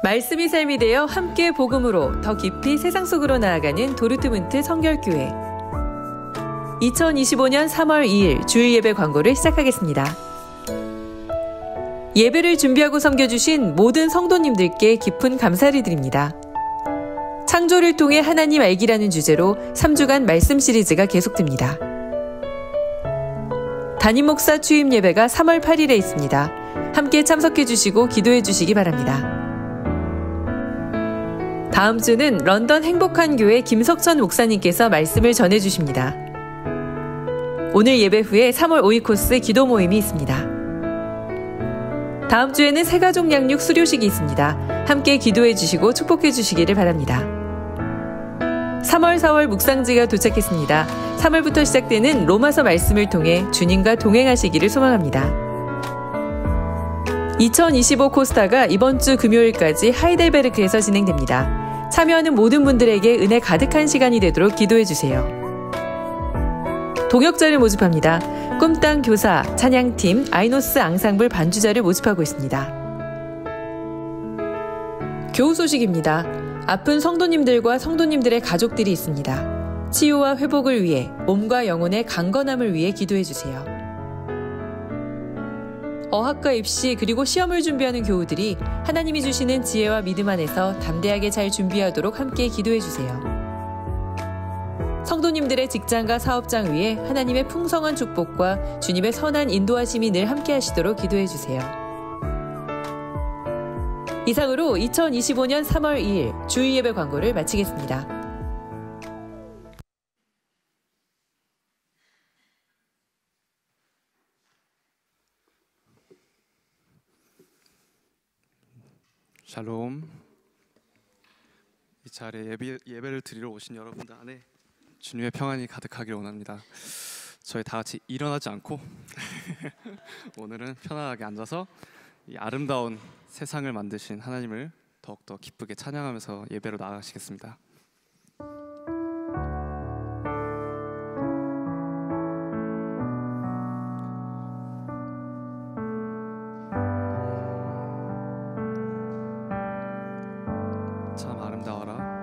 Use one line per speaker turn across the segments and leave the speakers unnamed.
말씀이 삶이 되어 함께 복음으로 더 깊이 세상 속으로 나아가는 도르트문트 성결교회. 2025년 3월 2일 주일 예배 광고를 시작하겠습니다. 예배를 준비하고 섬겨주신 모든 성도님들께 깊은 감사를 드립니다. 창조를 통해 하나님 알기라는 주제로 3주간 말씀 시리즈가 계속됩니다. 담임 목사 취임 예배가 3월 8일에 있습니다. 함께 참석해 주시고 기도해 주시기 바랍니다. 다음 주는 런던 행복한 교회 김석천 목사님께서 말씀을 전해 주십니다. 오늘 예배 후에 3월 5일 코스 기도 모임이 있습니다. 다음 주에는 새가족 양육 수료식이 있습니다. 함께 기도해 주시고 축복해 주시기를 바랍니다. 3월, 4월 묵상지가 도착했습니다. 3월부터 시작되는 로마서 말씀을 통해 주님과 동행하시기를 소망합니다. 2025 코스타가 이번 주 금요일까지 하이델베르크에서 진행됩니다. 참여하는 모든 분들에게 은혜 가득한 시간이 되도록 기도해 주세요. 동역자를 모집합니다. 꿈땅 교사, 찬양팀, 아이노스 앙상블 반주자를 모집하고 있습니다. 교우 소식입니다. 아픈 성도님들과 성도님들의 가족들이 있습니다. 치유와 회복을 위해 몸과 영혼의 강건함을 위해 기도해 주세요. 어학과 입시 그리고 시험을 준비하는 교우들이 하나님이 주시는 지혜와 믿음 안에서 담대하게 잘 준비하도록 함께 기도해 주세요. 성도님들의 직장과 사업장 위에 하나님의 풍성한 축복과 주님의 선한 인도하심이 늘 함께 하시도록 기도해 주세요. 이상으로 2025년 3월 2일 주일 예배 광고를 마치겠습니다.
샬롬. 이 자리에 예배를 드리러 오신 여러분들 안에 주님의 평안이 가득하길 원합니다. 저희 다 같이 일어나지 않고 오늘은 편안하게 앉아서 이 아름다운 세상을 만드신 하나님을 더욱더 기쁘게 찬양하면서 예배로 나아가시겠습니다. 참 아름다워라.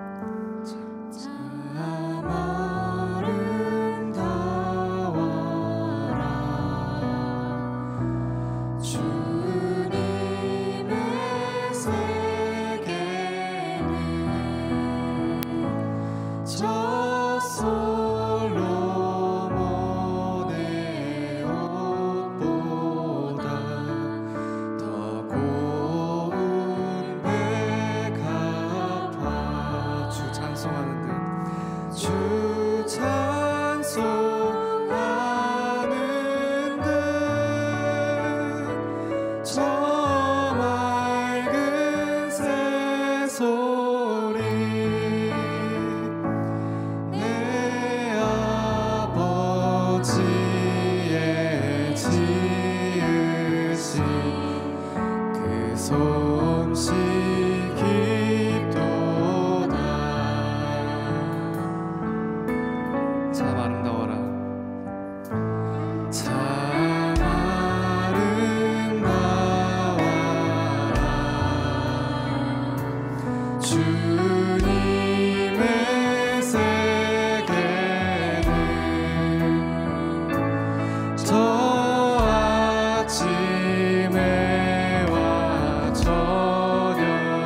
아침에 와 저녁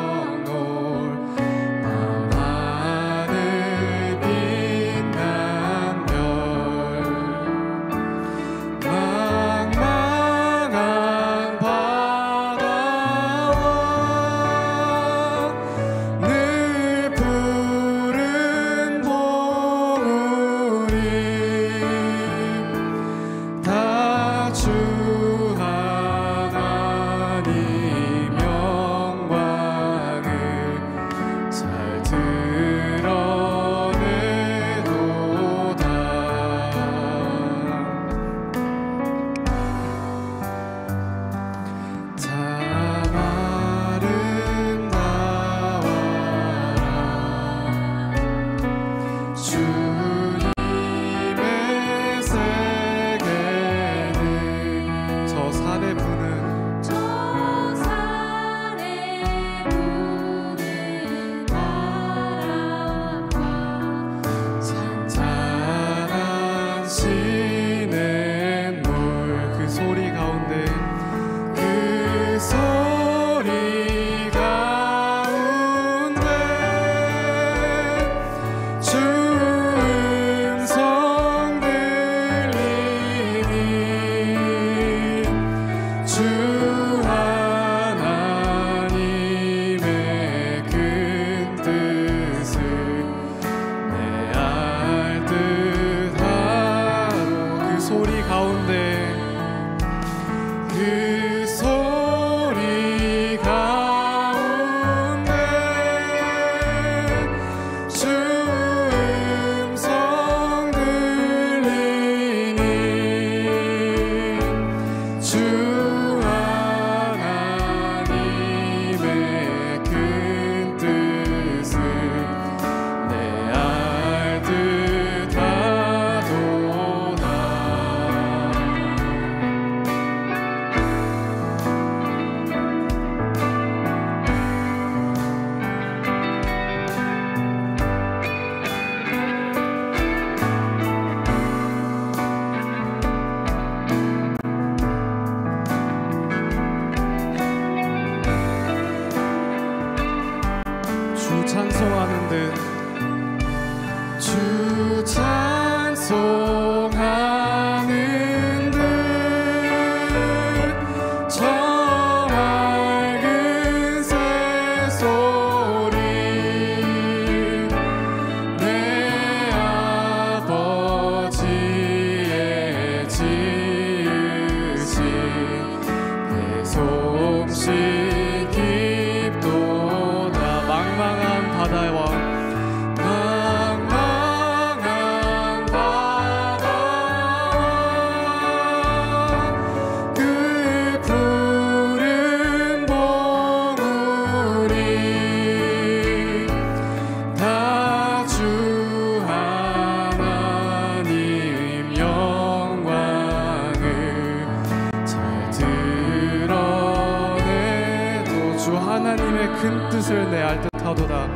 큰 뜻을 내 알 듯하도다.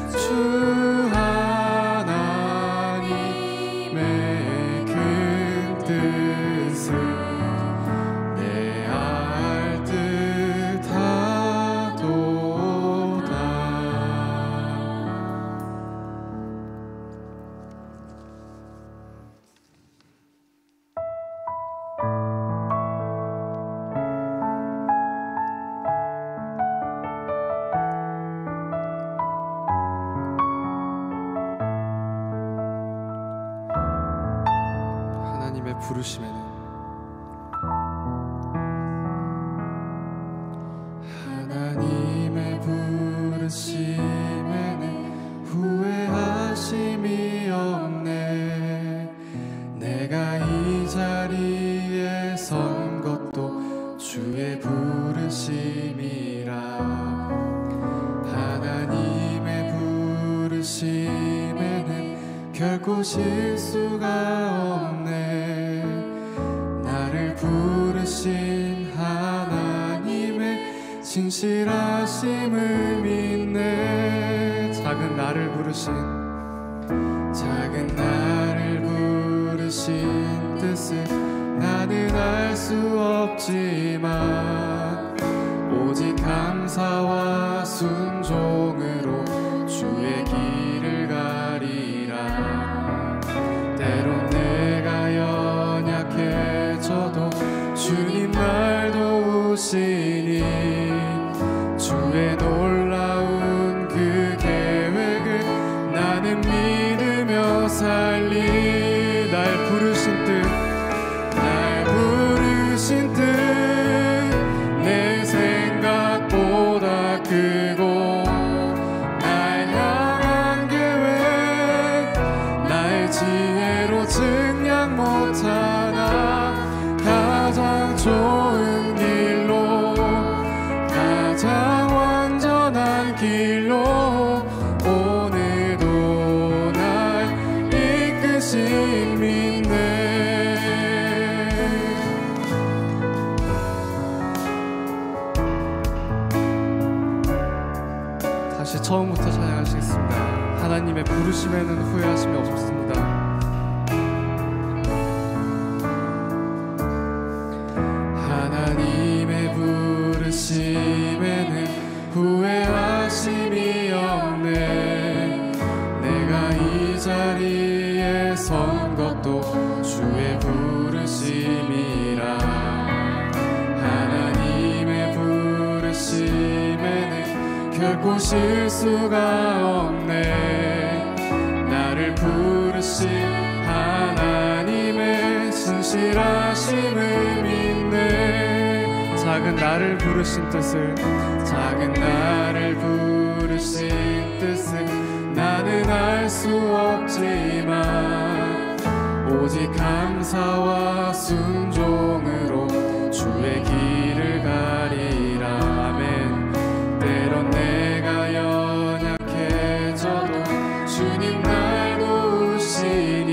주 하나님의 큰 뜻을 내 알 듯하도다. 부르심에는 하나님의 부르심에는 후회하심이 없네. 내가 이 자리에 선 것도 주의 부르심이라. 하나님의 부르심에는 결코 실수가 없네. 부르신 하나님의 진실하심을 믿네. 작은 나를 부르신 뜻을 나는 알 수 없지만 오직 감사와 순종으로 주의 길을 가리라. 때론 내가 연약해져도 주님 날 도우시니 주의 놀라운 그 계획을 나는 믿으며 살리. 날 부르신 뜻 내 생각보다 크고 날 향한 계획 나의 지혜로 증량 못하나. 가장 좋은 길로 가장 완전한 길로 오늘도 날 이끄신 믿네. 다시 처음부터 찬양하시겠습니다. 하나님의 부르심에는 후회하심이 없습니다. 하나님의 부르심에는
결코 실수가 없네. 나를 부르신 하나님의 신실하심을 믿네.
작은 나를 부르신 뜻을
나는 알 수 없지만 오직 감사와 순종으로 주의 길을 가리라. 아멘. 때론 내가 연약해져도 주님 날 도우시니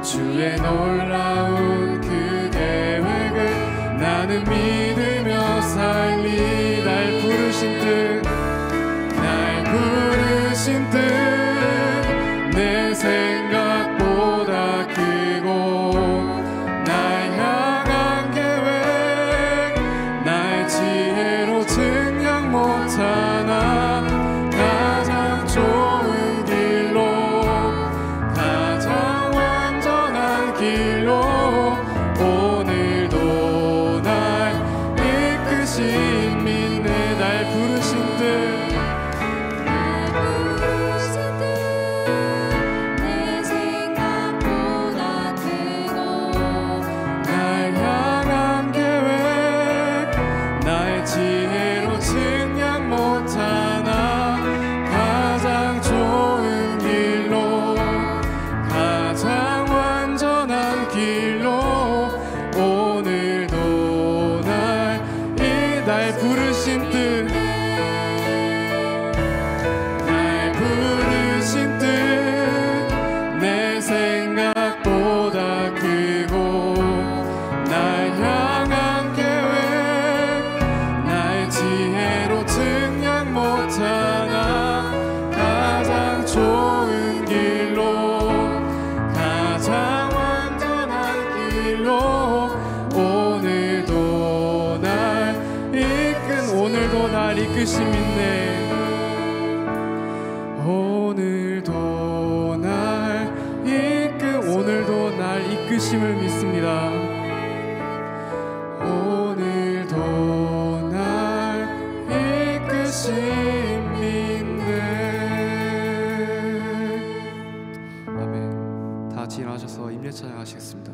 주의 놀라운 그 계획을 나는 믿으며 살리. 날 부르신 뜻 내 생각보다 크고 날 향한 계획 나의 지혜로 증량 못하나 가장 좋은 길로 가장 완전한 길로 오늘도 날 이끄신 믿네. 날 부르신 뜻 이끄심 있네. 오늘도 날 이끄심을 믿습니다. 오늘도 날 이끄심 믿네.
아멘. 다 같이 일어나셔서 임례 찬양하시겠습니다.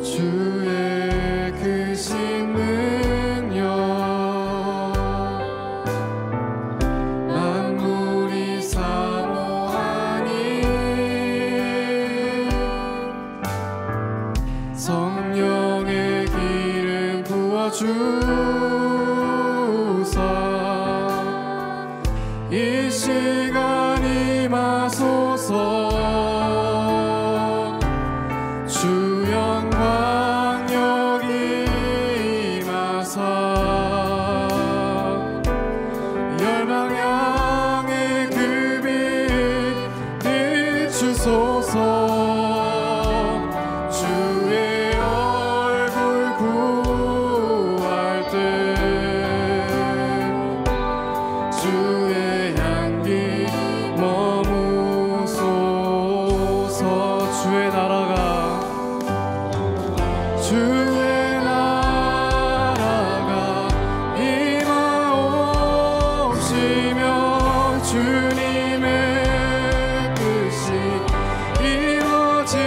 주의 크신 능력 만물이 사모하니 성령의 기름 부어주사 이 시간 임하소서. 주 영광 여기 임하사 열방 향해 그 빛 비추소서. 주의 얼굴 구할 때 주의 향기 머무소서. 주의 나라가 임하옵시며 주님의 뜻이 이루어지리라.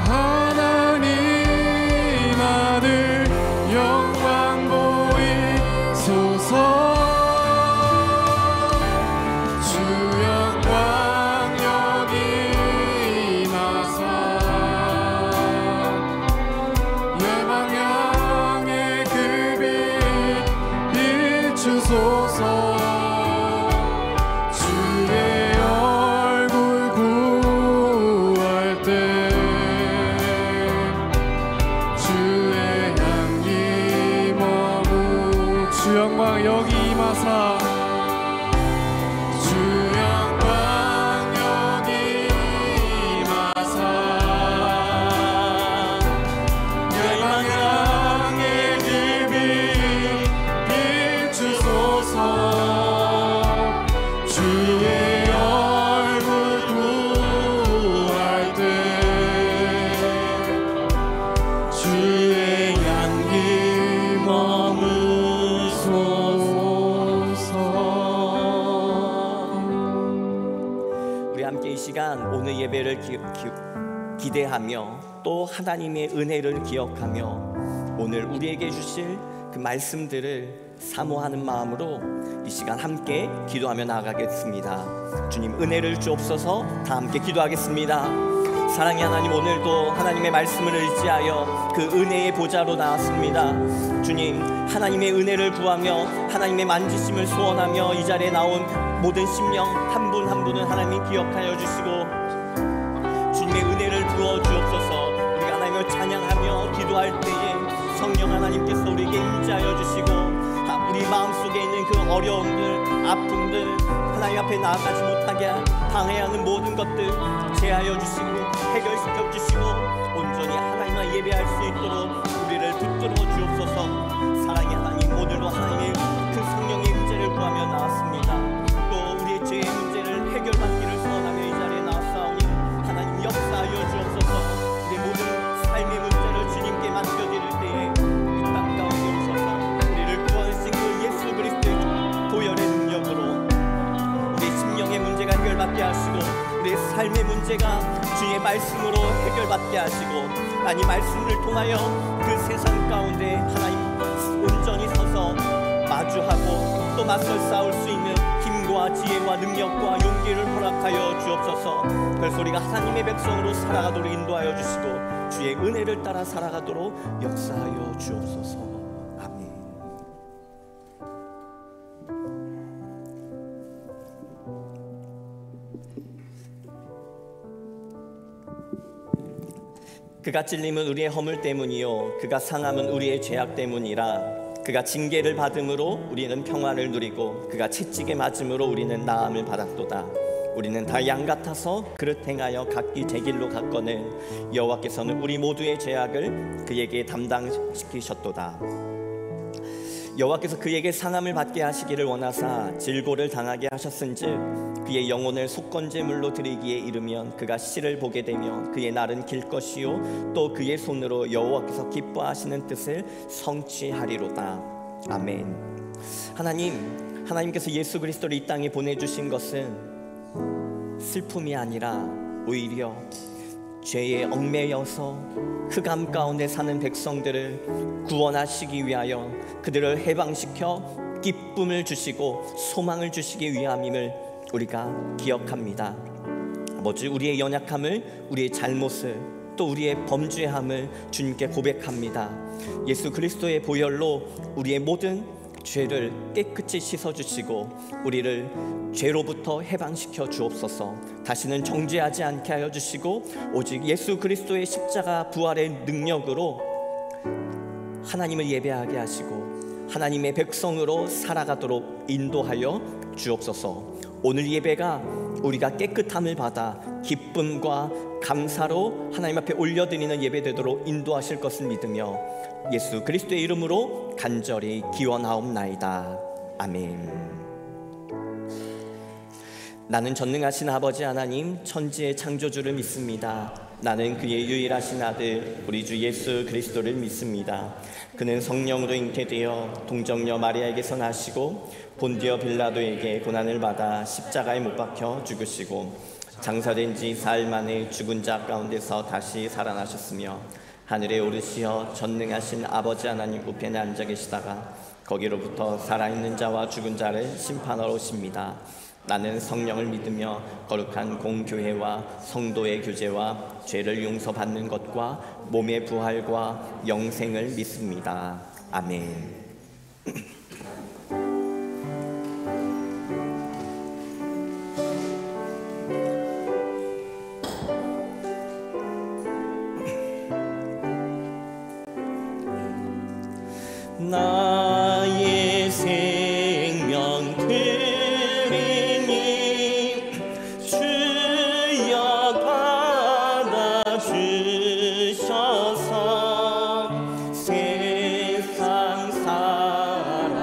하나님 아들 영광 보이소서. 주 영광
우리 함께 이 시간 오늘 예배를 기대하며 또 하나님의 은혜를 기억하며 오늘 우리에게 주실 그 말씀들을 사모하는 마음으로 이 시간 함께 기도하며 나아가겠습니다. 주님 은혜를 주옵소서. 다 함께 기도하겠습니다. 사랑의 하나님, 오늘도 하나님의 말씀을 의지하여 그 은혜의 보좌로 나왔습니다. 주님, 하나님의 은혜를 구하며 하나님의 만지심을 소원하며 이 자리에 나온 모든 심령 한 분 한 분은 하나님 기억하여 주시고 주님의 은혜를 부어 주옵소서. 우리가 하나님을 찬양하며 기도할 때에 성령 하나님께서 우리에게 임재하여 주시고 우리 마음속에 있는 그 어려움들, 아픔들, 하나님 앞에 나아가지 못하게 당해야 하는 모든 것들 제하여 주시고 해결시켜 주시고 온전히 하나님만 예배할 수 있도록 우리를 붙들어 주옵소서. 사랑의 하나님, 오늘도 하나님의 그 성령의 임재를 구하며 나왔습니다. 또 우리의 죄의 문제를 해결받기를 소원하며 이 자리에 나왔사오니 하나님 역사하여 주옵소서. 우리의 모든 삶의 문제를 주님께 맡겨드릴 때에 이 땅 가운데 오셔서 우리를 구원하신 그 예수 그리스도의 보혈의 능력으로 우리의 심령의 문제가 해결받게 하시고 우리의 삶의 문제가 주의 말씀으로 해결받게 하시고 이 말씀을 통하여 그 세상 가운데 하나님 온전히 서서 마주하고 또 맞설 싸울 수 있는 힘과 지혜와 능력과 용기를 허락하여 주옵소서. 그래서 우리가 하나님의 백성으로 살아가도록 인도하여 주시고 주의 은혜를 따라 살아가도록 역사하여 주옵소서. 아멘. 그가 찔림은 우리의 허물 때문이요 그가 상함은 우리의 죄악 때문이라. 그가 징계를 받음으로 우리는 평안을 누리고 그가 채찍에 맞음으로 우리는 나음을 받았도다. 우리는 다 양 같아서 그릇 행하여 각기 제 길로 갔거늘 여호와께서는 우리 모두의 죄악을 그에게 담당시키셨도다. 여호와께서 그에게 상함을 받게 하시기를 원하사 질고를 당하게 하셨은즉 그의 영혼을 속건제물로 드리기에 이르면 그가 시를 보게 되며 그의 날은 길 것이요 또 그의 손으로 여호와께서 기뻐하시는 뜻을 성취하리로다. 아멘. 하나님께서 예수 그리스도를 이 땅에 보내주신 것은 슬픔이 아니라 오히려 죄에 얽매여서 흑암 가운데 사는 백성들을 구원하시기 위하여 그들을 해방시켜 기쁨을 주시고 소망을 주시기 위함임을 우리가 기억합니다. 아버지, 우리의 연약함을, 우리의 잘못을, 또 우리의 범죄함을 주님께 고백합니다. 예수 그리스도의 보혈로 우리의 모든 죄를 깨끗이 씻어주시고 우리를 죄로부터 해방시켜 주옵소서. 다시는 정죄하지 않게 하여 주시고 오직 예수 그리스도의 십자가 부활의 능력으로 하나님을 예배하게 하시고 하나님의 백성으로 살아가도록 인도하여 주옵소서. 오늘 예배가 우리가 깨끗함을 받아 기쁨과 감사로 하나님 앞에 올려드리는 예배 되도록 인도하실 것을 믿으며 예수 그리스도의 이름으로 간절히 기원하옵나이다. 아멘. 나는 전능하신 아버지 하나님 천지의 창조주를 믿습니다. 나는 그의 유일하신 아들 우리 주 예수 그리스도를 믿습니다. 그는 성령으로 잉태되어 동정녀 마리아에게서 나시고 본디오 빌라도에게 고난을 받아 십자가에 못 박혀 죽으시고 장사된 지 사흘 만에 죽은 자 가운데서 다시 살아나셨으며 하늘에 오르시어 전능하신 아버지 하나님 우편에 앉아 계시다가 거기로부터 살아있는 자와 죽은 자를 심판하러 오십니다. 나는 성령을 믿으며 거룩한 공교회와 성도의 교제와 죄를 용서받는 것과 몸의 부활과 영생을 믿습니다. 아멘. 나의 생명 드리니 주여 받아주셔서 세상 사람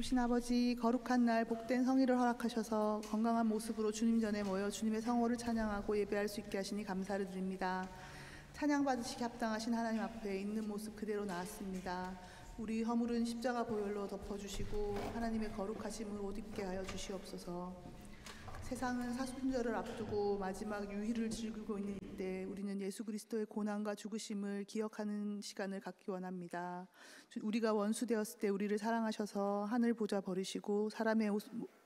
좋으신 아버지, 거룩한 날 복된 성의를 허락하셔서 건강한 모습으로 주님 전에 모여 주님의 성호를 찬양하고 예배할 수 있게 하시니 감사를 드립니다. 찬양받으시기 합당하신 하나님 앞에 있는 모습 그대로 나왔습니다. 우리 허물은 십자가 보혈로 덮어주시고 하나님의 거룩하심을 옷 입게 하여 주시옵소서. 세상은 사순절을 앞두고 마지막 유희를 즐기고 있는 이때 우리는 예수 그리스도의 고난과 죽으심을 기억하는 시간을 갖기 원합니다. 우리가 원수 되었을 때 우리를 사랑하셔서 하늘 보좌 버리시고 사람의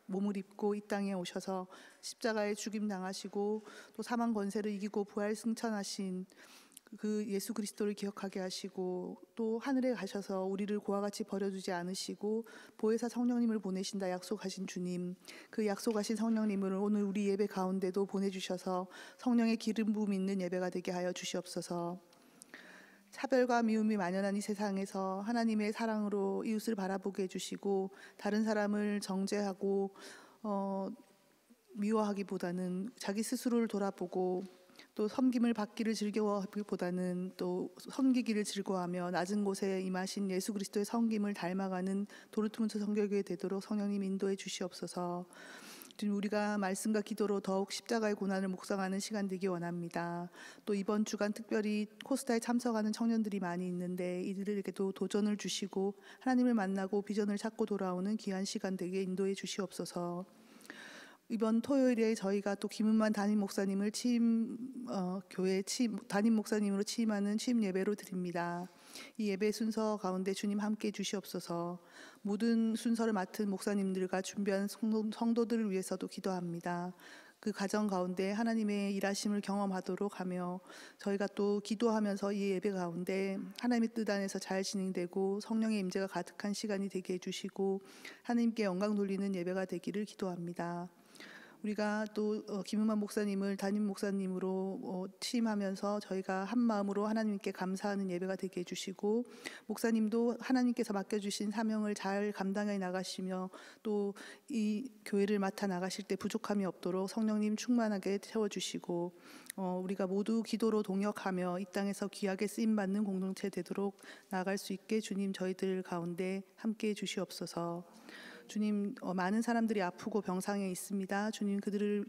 몸을 입고 이 땅에 오셔서 십자가에 죽임 당하시고 또 사망 권세를 이기고 부활 승천하신 그 예수 그리스도를 기억하게 하시고 또 하늘에 가셔서 우리를 고와 같이 버려두지 않으시고 보혜사 성령님을 보내신다 약속하신 주님, 그 약속하신 성령님을 오늘 우리 예배 가운데도 보내주셔서 성령의 기름 부음 있는 예배가 되게 하여 주시옵소서. 차별과 미움이 만연한 이 세상에서 하나님의 사랑으로 이웃을 바라보게 해주시고 다른 사람을 정죄하고 미워하기보다는 자기 스스로를 돌아보고 또 섬김을 받기를 즐겨하기보다는 또 섬기기를 즐거워하며 낮은 곳에 임하신 예수 그리스도의 섬김을 닮아가는 도르트문트 성결교회 되도록 성령님 인도해 주시옵소서. 우리가 말씀과 기도로 더욱 십자가의 고난을 묵상하는 시간 되기 원합니다. 또 이번 주간 특별히 코스타에 참석하는 청년들이 많이 있는데 이들에게도 도전을 주시고 하나님을 만나고 비전을 찾고 돌아오는 귀한 시간 되게 인도해 주시옵소서. 이번 토요일에 저희가 또 김은만 담임 목사님을 교회 담임 목사님으로 취임하는 취임 예배로 드립니다. 이 예배 순서 가운데 주님 함께 주시옵소서. 모든 순서를 맡은 목사님들과 준비한 성도들을 위해서도 기도합니다. 그 가정 가운데 하나님의 일하심을 경험하도록 하며 저희가 또 기도하면서 이 예배 가운데 하나님의 뜻 안에서 잘 진행되고 성령의 임재가 가득한 시간이 되게 해주시고 하나님께 영광 돌리는 예배가 되기를 기도합니다. 우리가 또 김은만 목사님을 담임 목사님으로 취임하면서 저희가 한 마음으로 하나님께 감사하는 예배가 되게 해주시고, 목사님도 하나님께서 맡겨주신 사명을 잘 감당해 나가시며 또 이 교회를 맡아 나가실 때 부족함이 없도록 성령님 충만하게 채워주시고, 우리가 모두 기도로 동역하며 이 땅에서 귀하게 쓰임받는 공동체 되도록 나아갈 수 있게 주님 저희들 가운데 함께해 주시옵소서. 주님, 많은 사람들이 아프고 병상에 있습니다. 주님, 그들을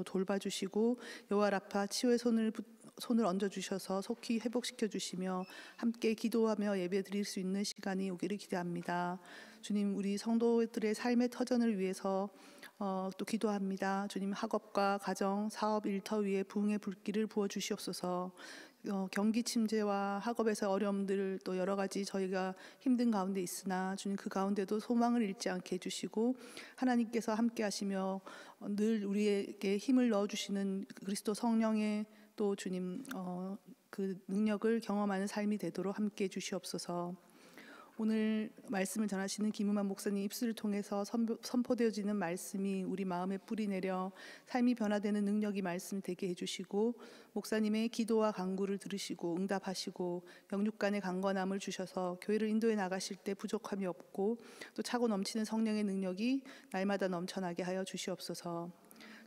돌봐주시고 여호와 라파 치유의 손을 얹어주셔서 속히 회복시켜 주시며 함께 기도하며 예배 드릴 수 있는 시간이 오기를 기대합니다. 주님, 우리 성도들의 삶의 터전을 위해서 또 기도합니다. 주님, 학업과 가정, 사업, 일터 위에 부흥의 불길을 부어 주시옵소서. 경기 침체와 학업에서 어려움들 또 여러 가지 저희가 힘든 가운데 있으나 주님, 그 가운데도 소망을 잃지 않게 해주시고 하나님께서 함께 하시며 늘 우리에게 힘을 넣어주시는 그리스도 성령의 또 주님 그 능력을 경험하는 삶이 되도록 함께 해주시옵소서. 오늘 말씀을 전하시는 김은만 목사님 입술을 통해서 선포되어지는 말씀이 우리 마음에 뿌리 내려 삶이 변화되는 능력이 말씀이 되게 해주시고, 목사님의 기도와 간구를 들으시고 응답하시고 영육간의 강건함을 주셔서 교회를 인도해 나가실 때 부족함이 없고 또 차고 넘치는 성령의 능력이 날마다 넘쳐나게 하여 주시옵소서.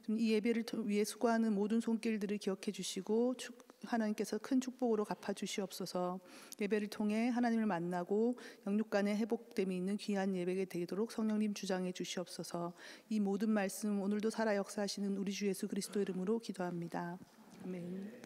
이 예배를 위해 수고하는 모든 손길들을 기억해 주시고 하나님께서 큰 축복으로 갚아 주시옵소서. 예배를 통해 하나님을 만나고 영육간의 회복됨이 있는 귀한 예배가 되도록 성령님 주장해 주시옵소서. 이 모든 말씀 오늘도 살아 역사하시는 우리 주 예수 그리스도 이름으로 기도합니다. 아멘.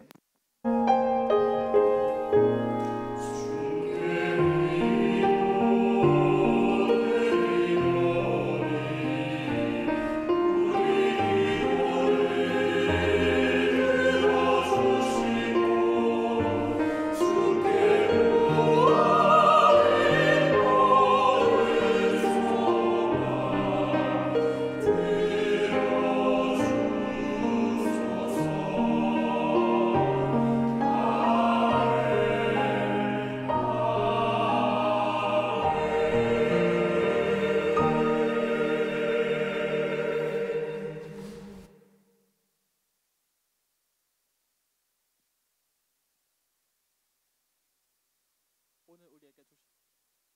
오늘 우리에게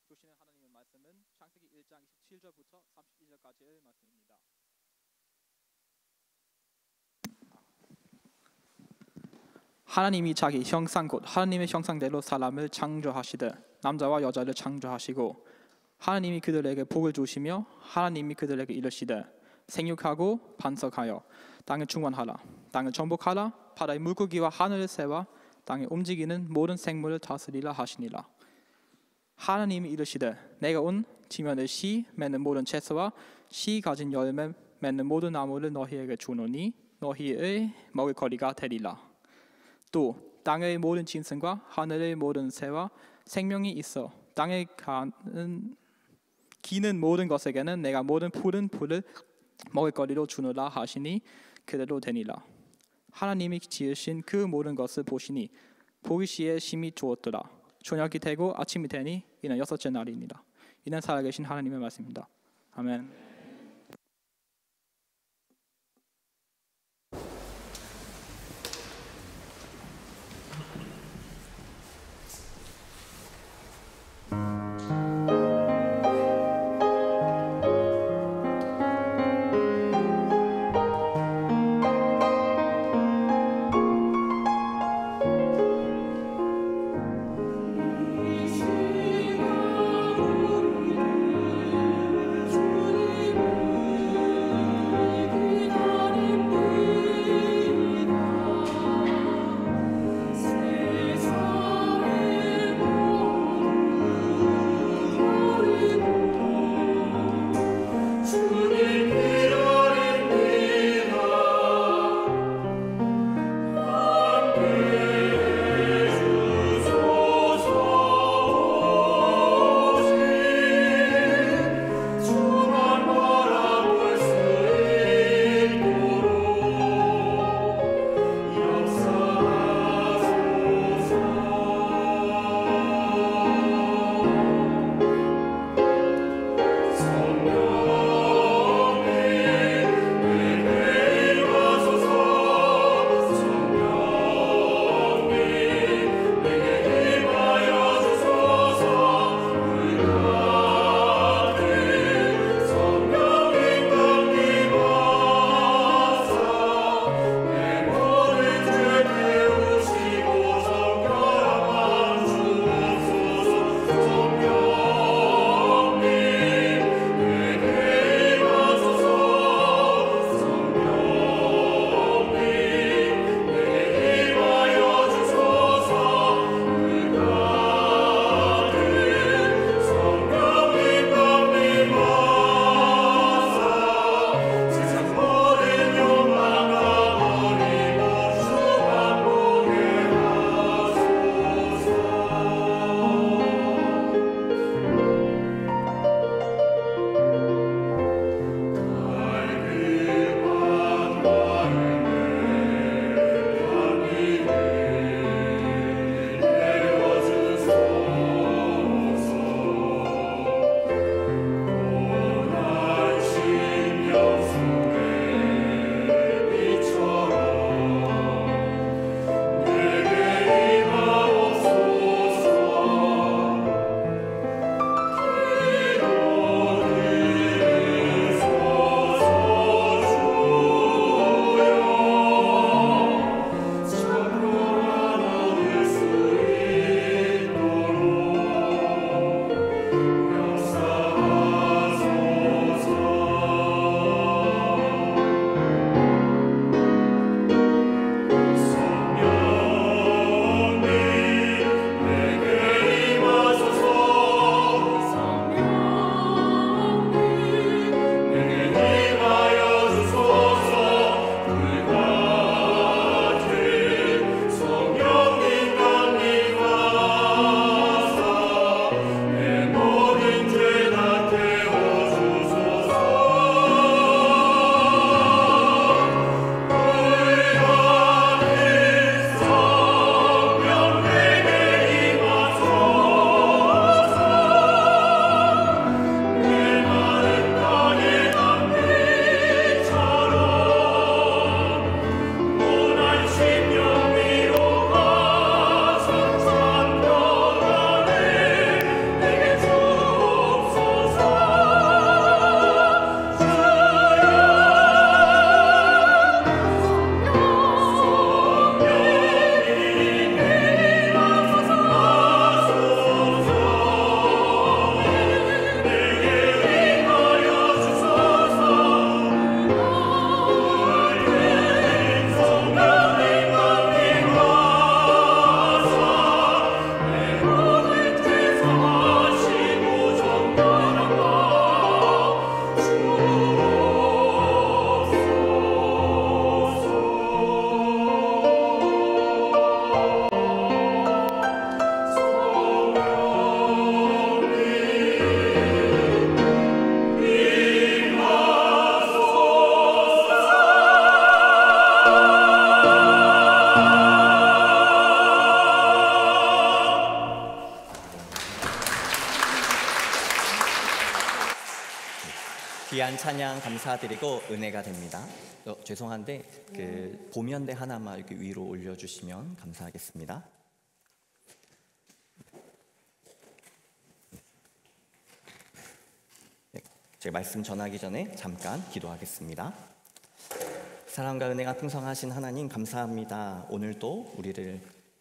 주시는 하나님의 말씀은 창세기 1장 27절부터 32절까지의 말씀입니다. 하나님이 자기 형상 곧 하나님의 형상대로 사람을 창조하시되 남자와 여자를 창조하시고 하나님이 그들에게 복을 주시며 하나님이 그들에게 이르시되 생육하고 반석하여 땅을 충만하라. 땅을 정복하라. 바다의 물고기와 하늘의 새와 땅에 움직이는 모든 생물을 다스리라 하시니라. 하나님이 이르시되 내가 온 지면의 씨 맺는 모든 채소와 씨 가진 열매 맺는 모든 나무를 너희에게 주노니 너희의 먹을거리가 되리라. 또 땅의 모든 짐승과 하늘의 모든 새와 생명이 있어 땅에 기는 모든 것에게는 내가 모든 푸른 풀을 먹을거리로 주노라 하시니 그대로 되니라. 하나님이 지으신 그 모든 것을 보시니 보기시에 심히 좋았더라. 저녁이 되고 아침이 되니 이는 여섯째 날이니라. 이는 살아계신 하나님의 말씀입니다. 아멘.
주님
귀한 찬양 감사드리고 은혜가 됩니다. 죄송한데 그 보면대 하나만 이렇게 위로 올려주시면 감사하겠습니다. 제가 말씀 전하기 전에 잠깐 기도하겠습니다. 사랑과 은혜가 풍성하신 하나님 감사합니다. 오늘도 우리를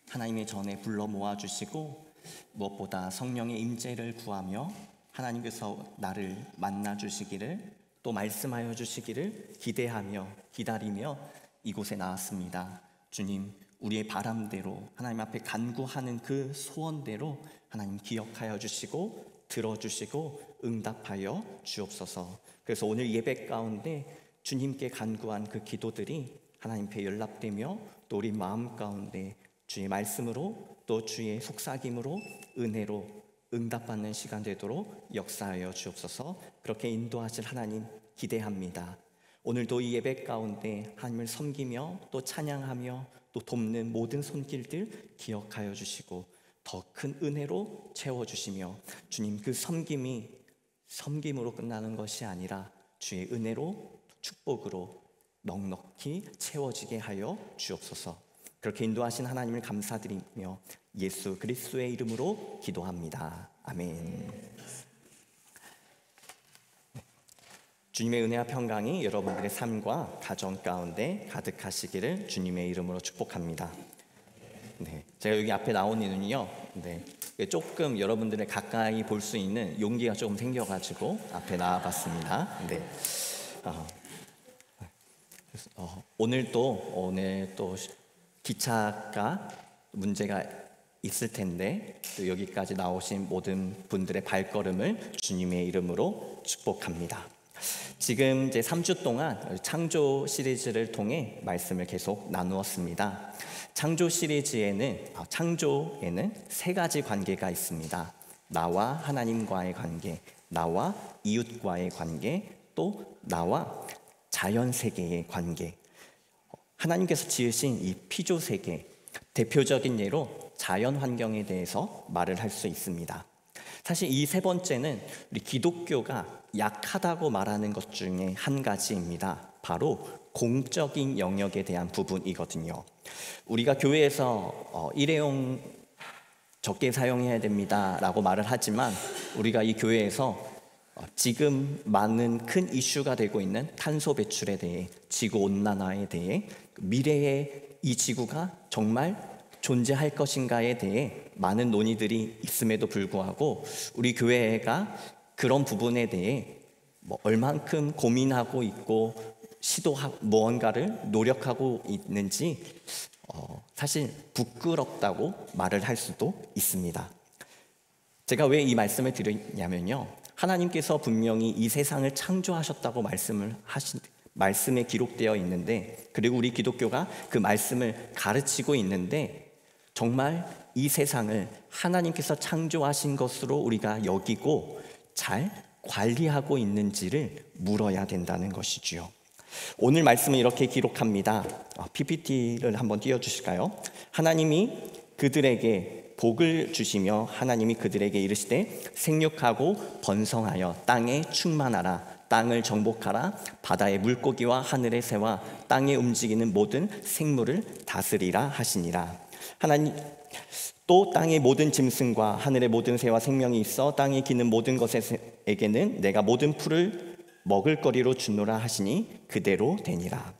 하나님의 전에 불러 모아주시고 무엇보다 성령의 임재를 구하며 하나님께서 나를 만나주시기를 또 말씀하여 주시기를 기대하며 기다리며 이곳에 나왔습니다. 주님, 우리의 바람대로 하나님 앞에 간구하는 그 소원대로 하나님 기억하여 주시고 들어주시고 응답하여 주옵소서. 그래서 오늘 예배 가운데 주님께 간구한 그 기도들이 하나님 앞에 연락되며 또 우리 마음 가운데 주의 말씀으로 또 주의 속삭임으로 은혜로 응답받는 시간 되도록 역사하여 주옵소서. 그렇게 인도하실 하나님 기대합니다. 오늘도 이 예배 가운데 하나님을 섬기며 또 찬양하며 또 돕는 모든 손길들 기억하여 주시고 더 큰 은혜로 채워주시며 주님 그 섬김으로 끝나는 것이 아니라 주의 은혜로 축복으로 넉넉히 채워지게 하여 주옵소서. 그렇게 인도하신 하나님을 감사드리며 예수 그리스도의 이름으로 기도합니다. 아멘. 주님의 은혜와 평강이 여러분들의 삶과 가정 가운데 가득하시기를 주님의 이름으로 축복합니다. 네, 제가 여기 앞에 나온 이유는요, 조금 여러분들의 가까이 볼 수 있는 용기가 조금 생겨가지고 앞에 나와봤습니다. 오늘 또 기차가 문제가 있을 텐데 또 여기까지 나오신 모든 분들의 발걸음을 주님의 이름으로 축복합니다. 지금 이제 3주 동안 창조 시리즈를 통해 말씀을 계속 나누었습니다. 창조 시리즈에는 창조에는 세 가지 관계가 있습니다. 나와 하나님과의 관계, 나와 이웃과의 관계, 또 나와 자연 세계의 관계. 하나님께서 지으신 이 피조 세계, 대표적인 예로 자연 환경에 대해서 말을 할 수 있습니다. 사실 이 세 번째는 우리 기독교가 약하다고 말하는 것 중에 한 가지입니다. 바로 공적인 영역에 대한 부분이거든요. 우리가 교회에서 일회용 적게 사용해야 됩니다 라고 말을 하지만 우리가 이 교회에서 지금 많은 큰 이슈가 되고 있는 탄소 배출에 대해, 지구온난화에 대해, 미래의 이 지구가 정말 존재할 것인가에 대해 많은 논의들이 있음에도 불구하고 우리 교회가 그런 부분에 대해 얼만큼 고민하고 있고 시도하고 무언가를 노력하고 있는지 사실 부끄럽다고 말을 할 수도 있습니다. 제가 왜 이 말씀을 드리냐면요, 하나님께서 분명히 이 세상을 창조하셨다고 말씀에 기록되어 있는데, 그리고 우리 기독교가 그 말씀을 가르치고 있는데 정말 이 세상을 하나님께서 창조하신 것으로 우리가 여기고 잘 관리하고 있는지를 물어야 된다는 것이지요. 오늘 말씀은 이렇게 기록합니다. PPT를 한번 띄워주실까요? 하나님이 그들에게 복을 주시며 하나님이 그들에게 이르시되 생육하고 번성하여 땅에 충만하라. 땅을 정복하라. 바다의 물고기와 하늘의 새와 땅에 움직이는 모든 생물을 다스리라 하시니라. 하나님 또 땅의 모든 짐승과 하늘의 모든 새와 생명이 있어 땅에 기는 모든 것에게는 내가 모든 풀을 먹을거리로 주노라 하시니 그대로 되니라.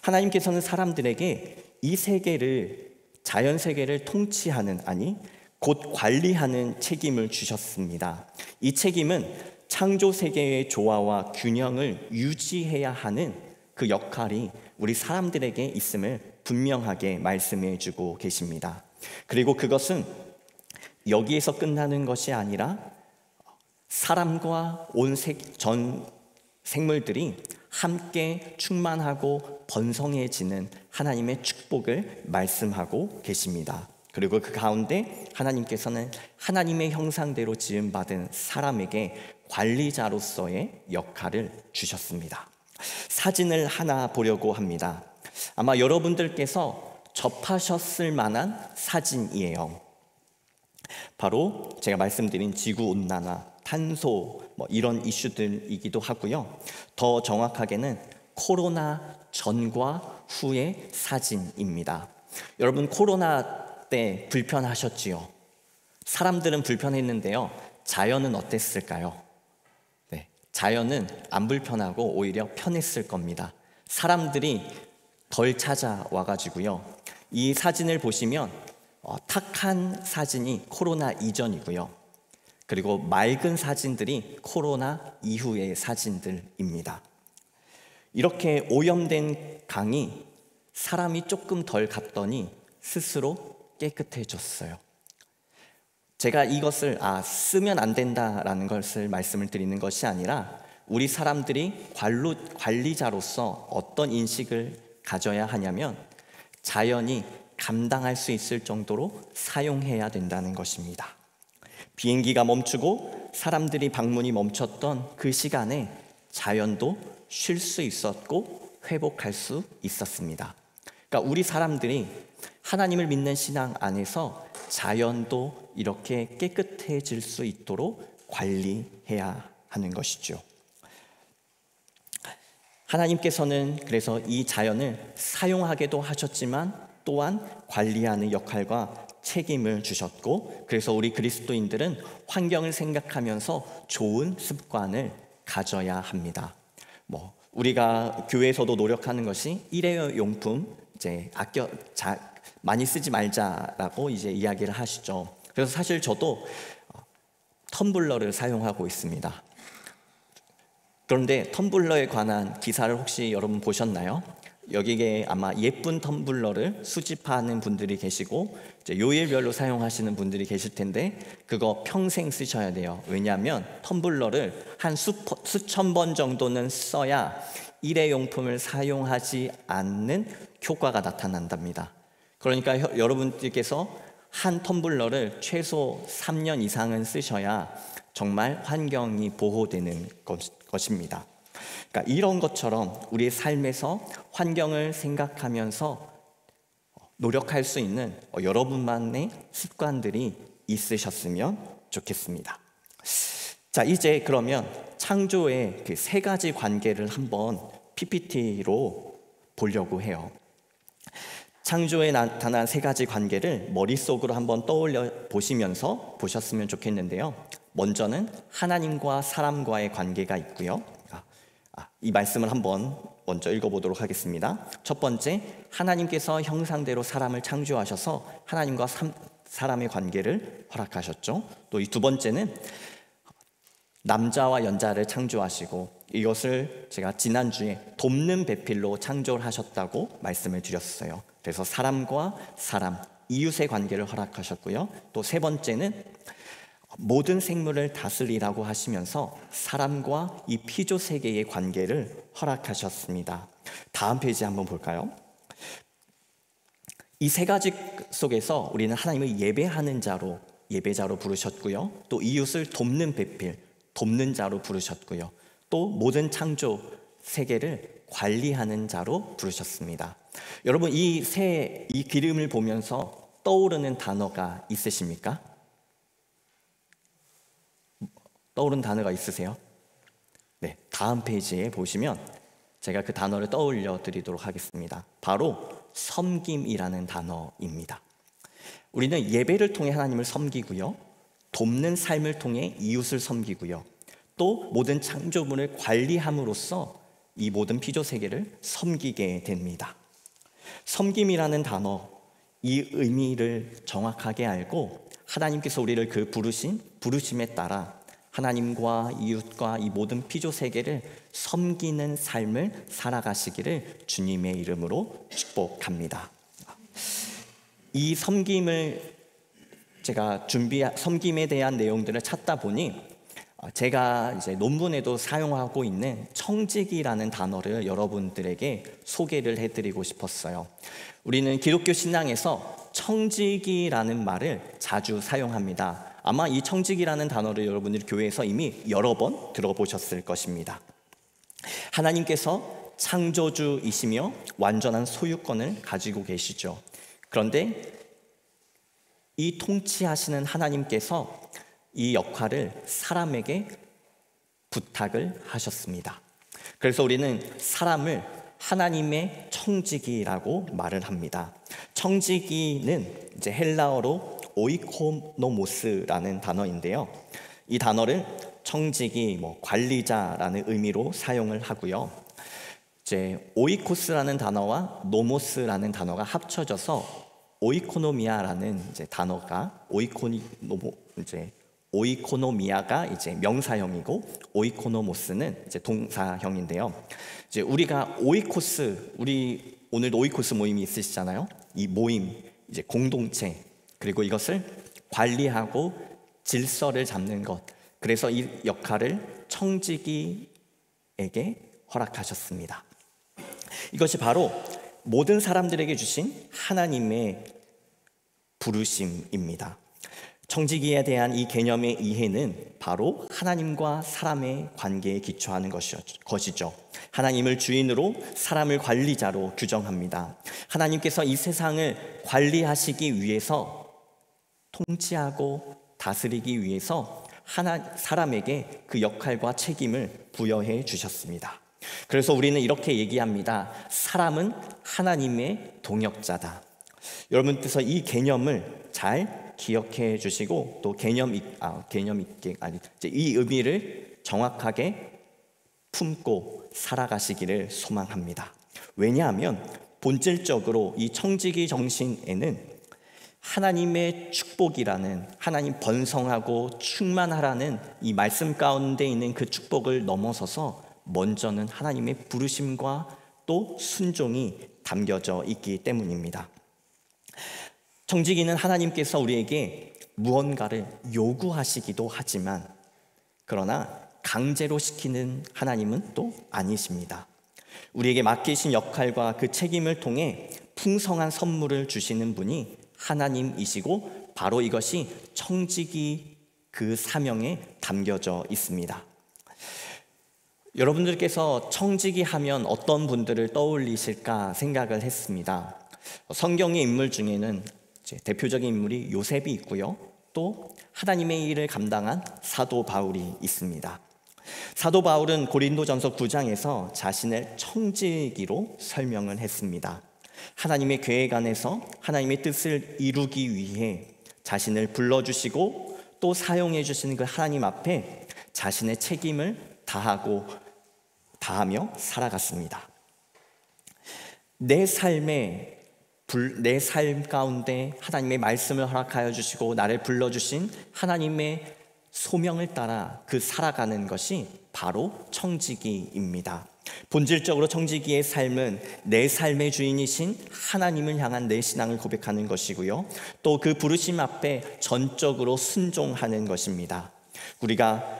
하나님께서는 사람들에게 이 세계를, 자연 세계를 통치하는, 아니 곧 관리하는 책임을 주셨습니다. 이 책임은 창조 세계의 조화와 균형을 유지해야 하는 그 역할이 우리 사람들에게 있음을 분명하게 말씀해 주고 계십니다. 그리고 그것은 여기에서 끝나는 것이 아니라 사람과 전 생물들이 함께 충만하고 번성해지는 하나님의 축복을 말씀하고 계십니다. 그리고 그 가운데 하나님께서는 하나님의 형상대로 지음받은 사람에게 관리자로서의 역할을 주셨습니다. 사진을 하나 보려고 합니다. 아마 여러분들께서 접하셨을 만한 사진이에요. 바로 제가 말씀드린 지구온난화, 탄소 이런 이슈들이기도 하고요. 더 정확하게는 코로나 전과 후의 사진입니다. 여러분, 코로나 때 불편하셨지요? 사람들은 불편했는데요. 자연은 어땠을까요? 네, 자연은 안 불편하고 오히려 편했을 겁니다. 사람들이 덜 찾아와가지고요. 이 사진을 보시면 탁한 사진이 코로나 이전이고요. 그리고 맑은 사진들이 코로나 이후의 사진들입니다. 이렇게 오염된 강이 사람이 조금 덜 갔더니 스스로 깨끗해졌어요. 제가 이것을 쓰면 안 된다라는 것을 말씀을 드리는 것이 아니라 우리 사람들이 관리자로서 어떤 인식을 가져야 하냐면 자연이 감당할 수 있을 정도로 사용해야 된다는 것입니다. 비행기가 멈추고 사람들이 방문이 멈췄던 그 시간에 자연도 쉴 수 있었고 회복할 수 있었습니다. 그러니까 우리 사람들이 하나님을 믿는 신앙 안에서 자연도 이렇게 깨끗해질 수 있도록 관리해야 하는 것이죠. 하나님께서는 그래서 이 자연을 사용하게도 하셨지만 또한 관리하는 역할과 책임을 주셨고, 그래서 우리 그리스도인들은 환경을 생각하면서 좋은 습관을 가져야 합니다. 우리가 교회에서도 노력하는 것이 일회용품 이제 많이 쓰지 말자라고 이제 이야기를 하시죠. 그래서 사실 저도 텀블러를 사용하고 있습니다. 그런데 텀블러에 관한 기사를 혹시 여러분 보셨나요? 여기에 아마 예쁜 텀블러를 수집하는 분들이 계시고 이제 요일별로 사용하시는 분들이 계실 텐데 그거 평생 쓰셔야 돼요. 왜냐하면 텀블러를 한 수천 번 정도는 써야 일회용품을 사용하지 않는 효과가 나타난답니다. 그러니까 여러분들께서 한 텀블러를 최소 3년 이상은 쓰셔야 정말 환경이 보호되는 것입니다. 그러니까 이런 것처럼 우리의 삶에서 환경을 생각하면서 노력할 수 있는 여러분만의 습관들이 있으셨으면 좋겠습니다. 자, 이제 그러면 창조의 그 세 가지 관계를 한번 PPT로 보려고 해요. 창조에 나타난 세 가지 관계를 머릿속으로 한번 떠올려 보시면서 보셨으면 좋겠는데요. 먼저는 하나님과 사람과의 관계가 있고요. 이 말씀을 한번 먼저 읽어보도록 하겠습니다. 첫 번째, 하나님께서 형상대로 사람을 창조하셔서 하나님과 사람의 관계를 허락하셨죠. 또 이 두 번째는 남자와 여자를 창조하시고 이것을 제가 지난주에 돕는 배필로 창조를 하셨다고 말씀을 드렸어요. 그래서 사람과 사람, 이웃의 관계를 허락하셨고요. 또 세 번째는 모든 생물을 다스리라고 하시면서 사람과 이 피조 세계의 관계를 허락하셨습니다. 다음 페이지 한번 볼까요? 이 세 가지 속에서 우리는 하나님을 예배하는 자로, 예배자로 부르셨고요. 또 이웃을 돕는 배필, 돕는 자로 부르셨고요. 또 모든 창조 세계를 관리하는 자로 부르셨습니다. 여러분, 이 기름을 보면서 떠오르는 단어가 있으십니까? 떠오르는 단어가 있으세요? 네, 다음 페이지에 보시면 제가 그 단어를 떠올려 드리도록 하겠습니다. 바로 섬김이라는 단어입니다. 우리는 예배를 통해 하나님을 섬기고요, 돕는 삶을 통해 이웃을 섬기고요, 또 모든 창조물을 관리함으로써 이 모든 피조 세계를 섬기게 됩니다. 섬김이라는 단어, 이 의미를 정확하게 알고 하나님께서 우리를 그 부르심에 따라 하나님과 이웃과 이 모든 피조 세계를 섬기는 삶을 살아가시기를 주님의 이름으로 축복합니다. 이 섬김을 제가 섬김에 대한 내용들을 찾다 보니 제가 이제 논문에도 사용하고 있는 청지기라는 단어를 여러분들에게 소개를 해드리고 싶었어요. 우리는 기독교 신앙에서 청지기라는 말을 자주 사용합니다. 아마 이 청지기라는 단어를 여러분들이 교회에서 이미 여러 번 들어보셨을 것입니다. 하나님께서 창조주이시며 완전한 소유권을 가지고 계시죠. 그런데 이 통치하시는 하나님께서 이 역할을 사람에게 부탁을 하셨습니다. 그래서 우리는 사람을 하나님의 청지기라고 말을 합니다. 청지기는 이제 헬라어로 오이코노모스라는 단어인데요. 이 단어를 청지기, 관리자라는 의미로 사용을 하고요. 이제 오이코스라는 단어와 노모스라는 단어가 합쳐져서 오이코노미아라는 이제 단어가 오이코노미아가 이제 명사형이고 오이코노모스는 이제 동사형인데요. 이제 우리가 오이코스, 우리 오늘도 오이코스 모임이 있으시잖아요. 이 모임, 이제 공동체, 그리고 이것을 관리하고 질서를 잡는 것. 그래서 이 역할을 청지기에게 허락하셨습니다. 이것이 바로 모든 사람들에게 주신 하나님의 부르심입니다. 청지기에 대한 이 개념의 이해는 바로 하나님과 사람의 관계에 기초하는 것이죠. 하나님을 주인으로 사람을 관리자로 규정합니다. 하나님께서 이 세상을 관리하시기 위해서, 통치하고 다스리기 위해서 사람에게 그 역할과 책임을 부여해 주셨습니다. 그래서 우리는 이렇게 얘기합니다. 사람은 하나님의 동역자다. 여러분께서 이 개념을 잘 기억해 주시고 또 이 의미를 정확하게 품고 살아가시기를 소망합니다. 왜냐하면 본질적으로 이 청지기 정신에는 하나님의 축복이라는, 하나님 번성하고 충만하라는 이 말씀 가운데 있는 그 축복을 넘어서서 먼저는 하나님의 부르심과 또 순종이 담겨져 있기 때문입니다. 청지기는 하나님께서 우리에게 무언가를 요구하시기도 하지만, 그러나 강제로 시키는 하나님은 또 아니십니다. 우리에게 맡기신 역할과 그 책임을 통해 풍성한 선물을 주시는 분이 하나님이시고, 바로 이것이 청지기 그 사명에 담겨져 있습니다. 여러분들께서 청지기 하면 어떤 분들을 떠올리실까 생각을 했습니다. 성경의 인물 중에는 대표적인 인물이 요셉이 있고요, 또 하나님의 일을 감당한 사도 바울이 있습니다. 사도 바울은 고린도전서 9장에서 자신을 청지기로 설명을 했습니다. 하나님의 계획 안에서 하나님의 뜻을 이루기 위해 자신을 불러주시고 또 사용해 주시는 그 하나님 앞에 자신의 책임을 다하며 살아갔습니다. 내 삶 가운데 하나님의 말씀을 허락하여 주시고 나를 불러주신 하나님의 소명을 따라 그 살아가는 것이 바로 청지기입니다. 본질적으로 청지기의 삶은 내 삶의 주인이신 하나님을 향한 내 신앙을 고백하는 것이고요, 또 그 부르심 앞에 전적으로 순종하는 것입니다. 우리가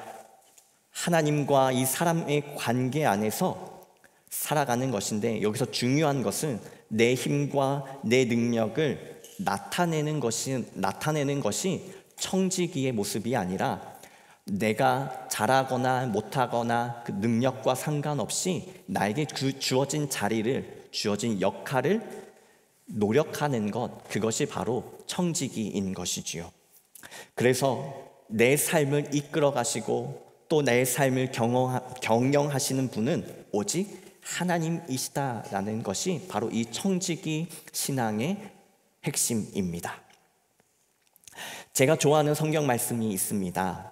하나님과 이 사람의 관계 안에서 살아가는 것인데, 여기서 중요한 것은 내 힘과 내 능력을 나타내는 것이 청지기의 모습이 아니라, 내가 잘하거나 못하거나 그 능력과 상관없이 나에게 주어진 자리를, 주어진 역할을 노력하는 것, 그것이 바로 청지기인 것이지요. 그래서 내 삶을 이끌어 가시고 또 내 삶을 경영하시는 분은 오직 하나님이시다라는 것이 바로 이 청지기 신앙의 핵심입니다. 제가 좋아하는 성경 말씀이 있습니다.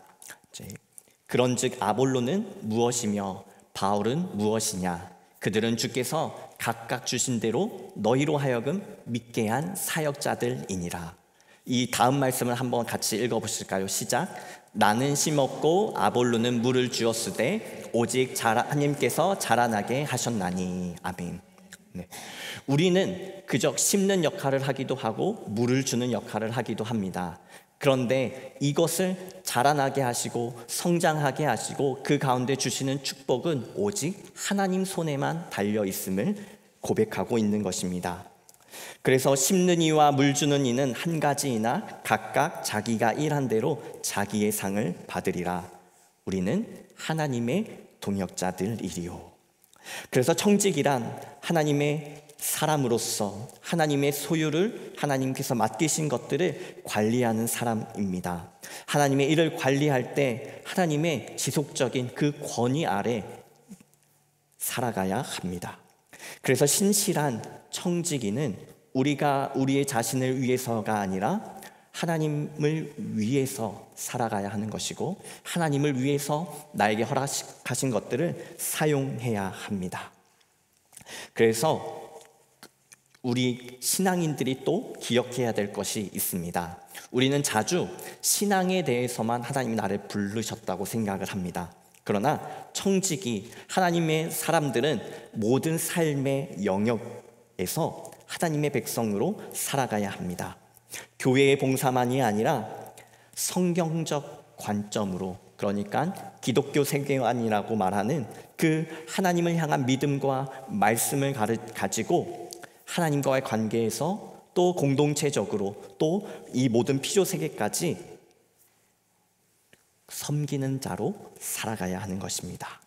그런즉 아볼로는 무엇이며 바울은 무엇이냐? 그들은 주께서 각각 주신 대로 너희로 하여금 믿게 한 사역자들이니라. 이 다음 말씀을 한번 같이 읽어보실까요? 시작. 나는 심었고 아볼로는 물을 주었으되 오직 하나님께서 자라나게 하셨나니. 아멘. 네. 우리는 그저 심는 역할을 하기도 하고 물을 주는 역할을 하기도 합니다. 그런데 이것을 자라나게 하시고 성장하게 하시고 그 가운데 주시는 축복은 오직 하나님 손에만 달려 있음을 고백하고 있는 것입니다. 그래서 심는 이와 물 주는 이는 한 가지이나 각각 자기가 일한 대로 자기의 상을 받으리라. 우리는 하나님의 동역자들이리요. 그래서 청지기란 하나님의 사람으로서 하나님의 소유를 하나님께서 맡기신 것들을 관리하는 사람입니다. 하나님의 일을 관리할 때 하나님의 지속적인 그 권위 아래 살아가야 합니다. 그래서 신실한 청지기는 우리가 우리의 자신을 위해서가 아니라 하나님을 위해서 살아가야 하는 것이고, 하나님을 위해서 나에게 허락하신 것들을 사용해야 합니다. 그래서 우리 신앙인들이 또 기억해야 될 것이 있습니다. 우리는 자주 신앙에 대해서만 하나님이 나를 부르셨다고 생각을 합니다. 그러나 청지기, 하나님의 사람들은 모든 삶의 영역에서 하나님의 백성으로 살아가야 합니다. 교회의 봉사만이 아니라 성경적 관점으로, 그러니까 기독교 세계관이라고 말하는 그 하나님을 향한 믿음과 말씀을 가지고 하나님과의 관계에서 또 공동체적으로 또 이 모든 피조 세계까지 섬기는 자로 살아가야 하는 것입니다.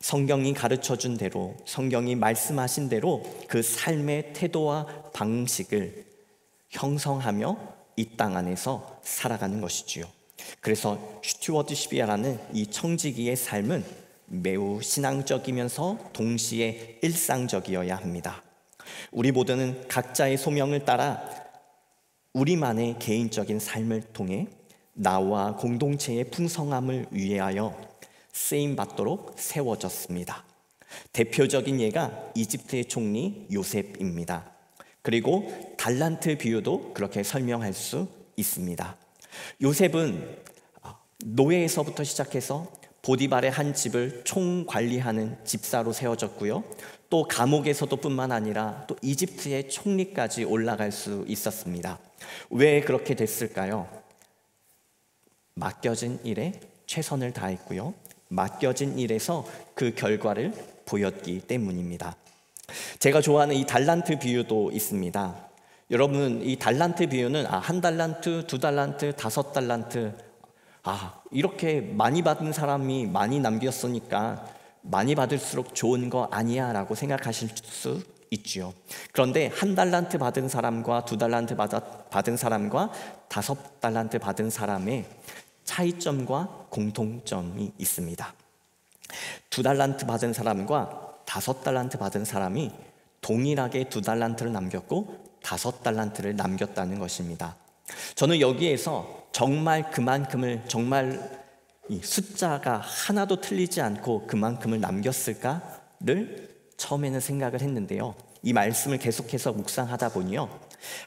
성경이 가르쳐준 대로, 성경이 말씀하신 대로 그 삶의 태도와 방식을 형성하며 이 땅 안에서 살아가는 것이지요. 그래서 스튜어드십이라는 이 청지기의 삶은 매우 신앙적이면서 동시에 일상적이어야 합니다. 우리 모두는 각자의 소명을 따라 우리만의 개인적인 삶을 통해 나와 공동체의 풍성함을 위하여 쓰임받도록 세워졌습니다. 대표적인 예가 이집트의 총리 요셉입니다. 그리고 달란트 비유도 그렇게 설명할 수 있습니다. 요셉은 노예에서부터 시작해서 보디발의 한 집을 총관리하는 집사로 세워졌고요. 또 감옥에서도 뿐만 아니라 또 이집트의 총리까지 올라갈 수 있었습니다. 왜 그렇게 됐을까요? 맡겨진 일에 최선을 다했고요. 맡겨진 일에서 그 결과를 보였기 때문입니다. 제가 좋아하는 이 달란트 비유도 있습니다. 여러분, 이 달란트 비유는 한 달란트, 두 달란트, 5달란트, 이렇게 많이 받은 사람이 많이 남겼으니까 많이 받을수록 좋은 거 아니야 라고 생각하실 수 있죠. 그런데 1달란트 받은 사람과 2달란트 받은 사람과 5달란트 받은 사람의 차이점과 공통점이 있습니다. 2달란트 받은 사람과 5달란트 받은 사람이 동일하게 2달란트를 남겼고 5달란트를 남겼다는 것입니다. 저는 여기에서 정말 그만큼을, 정말 이 숫자가 하나도 틀리지 않고 그만큼을 남겼을까를 처음에는 생각을 했는데요. 이 말씀을 계속해서 묵상하다 보니요,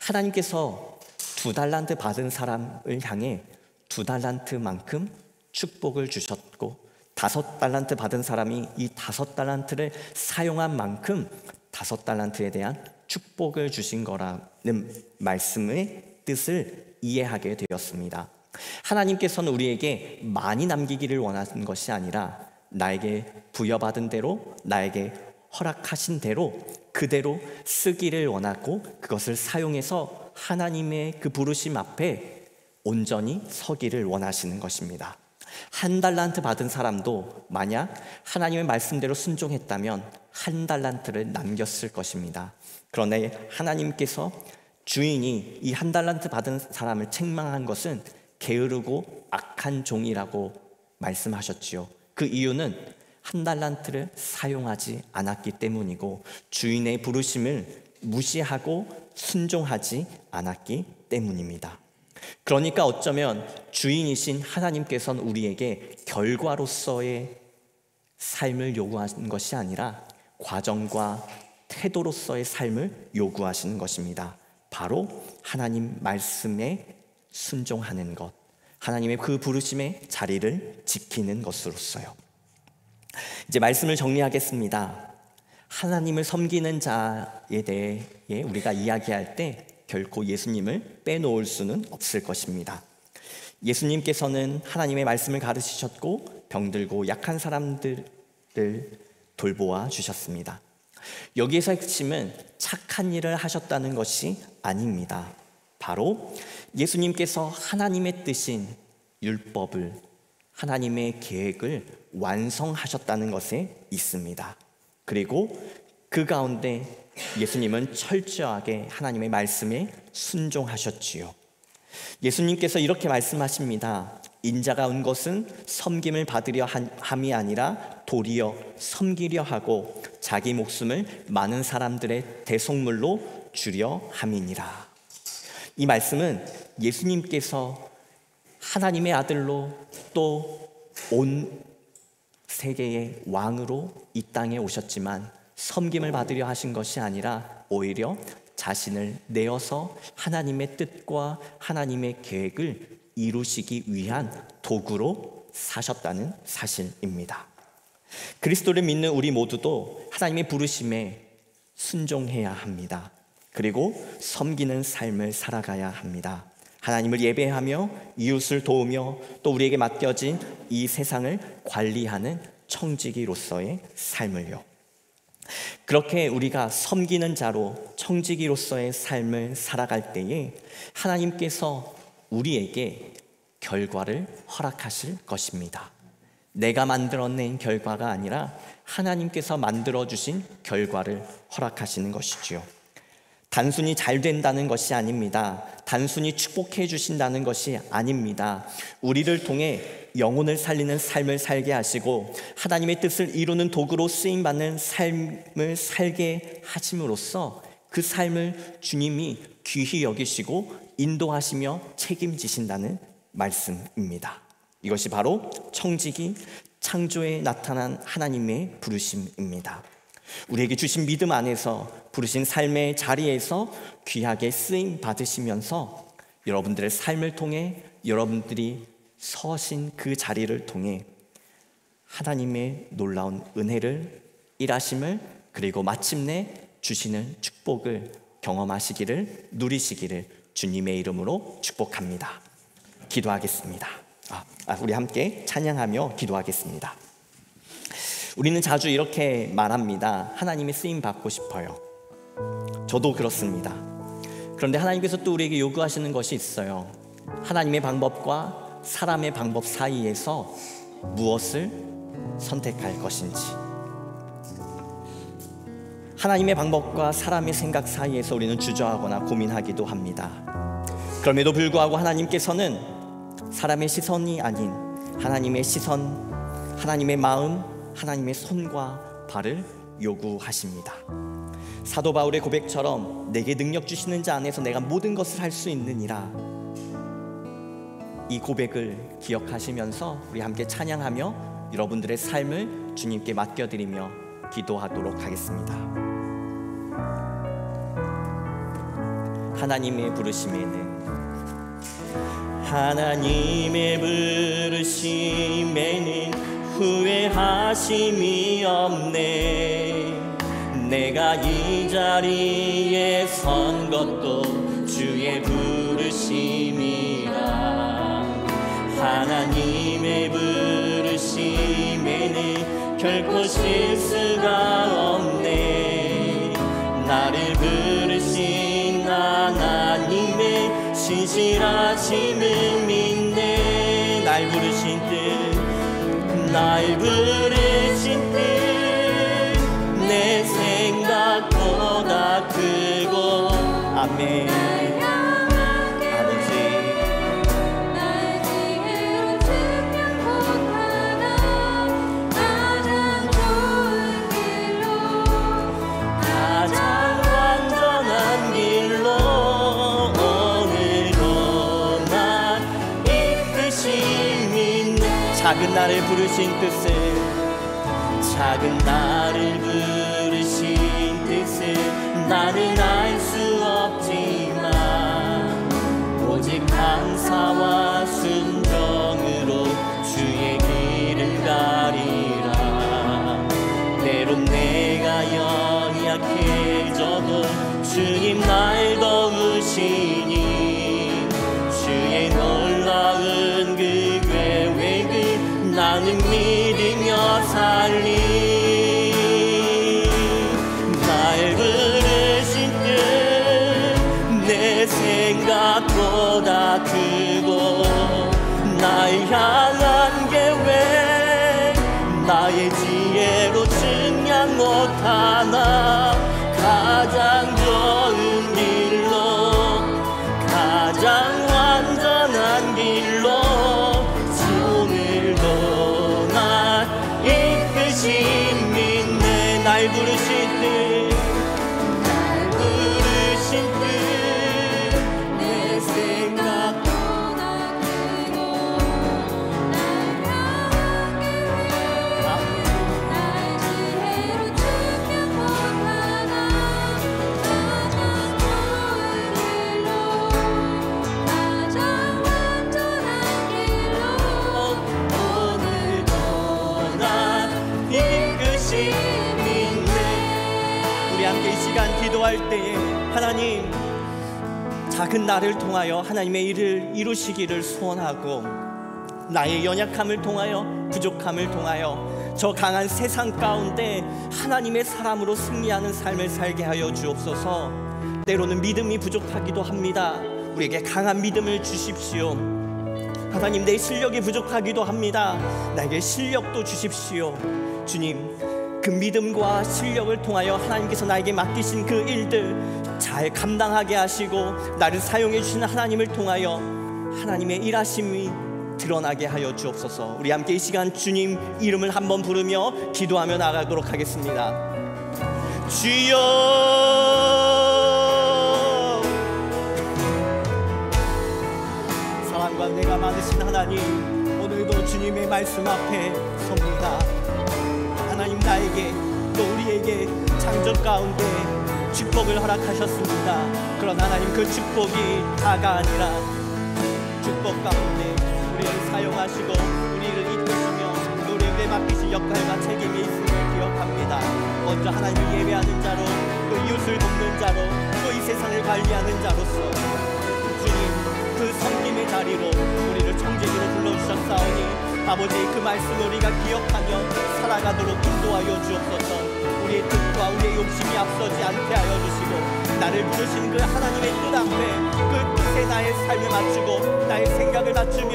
하나님께서 2달란트 받은 사람을 향해 2달란트만큼 축복을 주셨고, 5달란트 받은 사람이 이 5달란트를 사용한 만큼 5달란트에 대한 축복을 주신 거라는 말씀의 뜻을 이해하게 되었습니다. 하나님께서는 우리에게 많이 남기기를 원하는 것이 아니라 나에게 부여받은 대로, 나에게 허락하신 대로 그대로 쓰기를 원하고, 그것을 사용해서 하나님의 그 부르심 앞에 온전히 서기를 원하시는 것입니다. 1달란트 받은 사람도 만약 하나님의 말씀대로 순종했다면 1달란트를 남겼을 것입니다. 그러나 하나님께서 주인이 이 1달란트 받은 사람을 책망한 것은 게으르고 악한 종이라고 말씀하셨지요. 그 이유는 1달란트를 사용하지 않았기 때문이고, 주인의 부르심을 무시하고 순종하지 않았기 때문입니다. 그러니까 어쩌면 주인이신 하나님께서는 우리에게 결과로서의 삶을 요구하는 것이 아니라 과정과 태도로서의 삶을 요구하시는 것입니다. 바로 하나님 말씀에 순종하는 것, 하나님의 그 부르심의 자리를 지키는 것으로서요. 이제 말씀을 정리하겠습니다. 하나님을 섬기는 자에 대해 우리가 이야기할 때 결코 예수님을 빼놓을 수는 없을 것입니다. 예수님께서는 하나님의 말씀을 가르치셨고 병들고 약한 사람들을 돌보아 주셨습니다. 여기에서 핵심은 착한 일을 하셨다는 것이 아닙니다. 바로 예수님께서 하나님의 뜻인 율법을, 하나님의 계획을 완성하셨다는 것에 있습니다. 그리고 그 가운데 예수님은 철저하게 하나님의 말씀에 순종하셨지요. 예수님께서 이렇게 말씀하십니다. 인자가 온 것은 섬김을 받으려 함이 아니라 도리어 섬기려 하고 자기 목숨을 많은 사람들의 대속물로 주려 함이니라. 이 말씀은 예수님께서 하나님의 아들로 또 온 세계의 왕으로 이 땅에 오셨지만 섬김을 받으려 하신 것이 아니라 오히려 자신을 내어서 하나님의 뜻과 하나님의 계획을 이루시기 위한 도구로 사셨다는 사실입니다. 그리스도를 믿는 우리 모두도 하나님의 부르심에 순종해야 합니다. 그리고 섬기는 삶을 살아가야 합니다. 하나님을 예배하며 이웃을 도우며 또 우리에게 맡겨진 이 세상을 관리하는 청지기로서의 삶을요. 그렇게 우리가 섬기는 자로 청지기로서의 삶을 살아갈 때에 하나님께서 우리에게 결과를 허락하실 것입니다. 내가 만들어낸 결과가 아니라 하나님께서 만들어주신 결과를 허락하시는 것이지요. 단순히 잘 된다는 것이 아닙니다. 단순히 축복해 주신다는 것이 아닙니다. 우리를 통해 영혼을 살리는 삶을 살게 하시고 하나님의 뜻을 이루는 도구로 쓰임받는 삶을 살게 하심으로써 그 삶을 주님이 귀히 여기시고 인도하시며 책임지신다는 말씀입니다. 이것이 바로 청지기, 창조에 나타난 하나님의 부르심입니다. 우리에게 주신 믿음 안에서 부르신 삶의 자리에서 귀하게 쓰임 받으시면서 여러분들의 삶을 통해 여러분들이 서신 그 자리를 통해 하나님의 놀라운 은혜를 일하심을 그리고 마침내 주시는 축복을 경험하시기를 누리시기를 주님의 이름으로 축복합니다. 기도하겠습니다. 우리 함께 찬양하며 기도하겠습니다. 우리는 자주 이렇게 말합니다. 하나님의 쓰임 받고 싶어요. 저도 그렇습니다. 그런데 하나님께서 또 우리에게 요구하시는 것이 있어요. 하나님의 방법과 사람의 방법 사이에서 무엇을 선택할 것인지. 하나님의 방법과 사람의 생각 사이에서 우리는 주저하거나 고민하기도 합니다. 그럼에도 불구하고 하나님께서는 사람의 시선이 아닌 하나님의 시선, 하나님의 마음, 하나님의 손과 발을 요구하십니다. 사도 바울의 고백처럼 내게 능력 주시는 자 안에서 내가 모든 것을 할 수 있느니라. 이 고백을 기억하시면서 우리 함께 찬양하며 여러분들의 삶을 주님께 맡겨드리며 기도하도록 하겠습니다. 하나님의 부르심에는 후회하심이 없네. 내가 이 자리에 선 것도 주의 부르심이라. 하나님의 부르심에는 결코 실수가 없네. 나를 부르신 하나님의 신실하심을 믿네. 날 부르신 뜻 내 생각보다 크고. 아멘. 아버지,
날 지혜로 증명하라. 가장 좋은 길로,
가장 완전한 길로 오늘도 날 이끄심 있네. 작은 나를 부르신 뜻을, 작은 나를 부르신 뜻을 나는 알 수 없지만 오직 감사와 순종으로 주의 길을 가리라. 때론 내가 연약해져도 주님 날 도우시니 주의 놀라운 그 계획을 나는 믿으며 살리. 날 부르신 뜻 내 생각보다 크고 떠나 가장 좋은 길로 가장 완전한 길로 오늘도 날 이끄신 믿네 날 부르신 뜻내 생각 기도할 때에 하나님 작은 나를 통하여 하나님의 일을 이루시기를 소원하고 나의 연약함을 통하여 부족함을 통하여 저 강한 세상 가운데 하나님의 사람으로 승리하는 삶을 살게 하여 주옵소서. 때로는 믿음이 부족하기도 합니다. 우리에게 강한 믿음을 주십시오. 하나님 내 실력이 부족하기도 합니다. 나에게 실력도 주십시오. 주님 그 믿음과 실력을 통하여 하나님께서 나에게 맡기신 그 일들 잘 감당하게 하시고 나를 사용해 주시는 하나님을 통하여 하나님의 일하심이 드러나게 하여 주옵소서. 우리 함께 이 시간 주님 이름을 한번 부르며 기도하며 나가도록 하겠습니다. 주여 사랑과 은혜가 많으신 하나님 오늘도 주님의 말씀 앞에 섭니다. 하나님 나에게 또 우리에게 창조 가운데 축복을 허락하셨습니다. 그러나 하나님 그 축복이 다가 아니라 축복 가운데 우리를 사용하시고 우리를 이끄시며 우리에게 맡기신 역할과 책임이 있음을 기억합니다. 먼저 하나님을 예배하는 자로 또 이웃을 돕는 자로 또 이 세상을 관리하는 자로서 주님 그 섬김의 자리로 우리를 청지기로 불러주셨사오니 아버지 그 말씀을 우리가 기억하며 살아가도록 인도하여 주옵소서. 우리의 뜻과 우리의 욕심이 앞서지 않게 하여 주시고 나를 부르신 그 하나님의 뜻 앞에 그 뜻에 나의 삶을 맞추고 나의 생각을 맞추며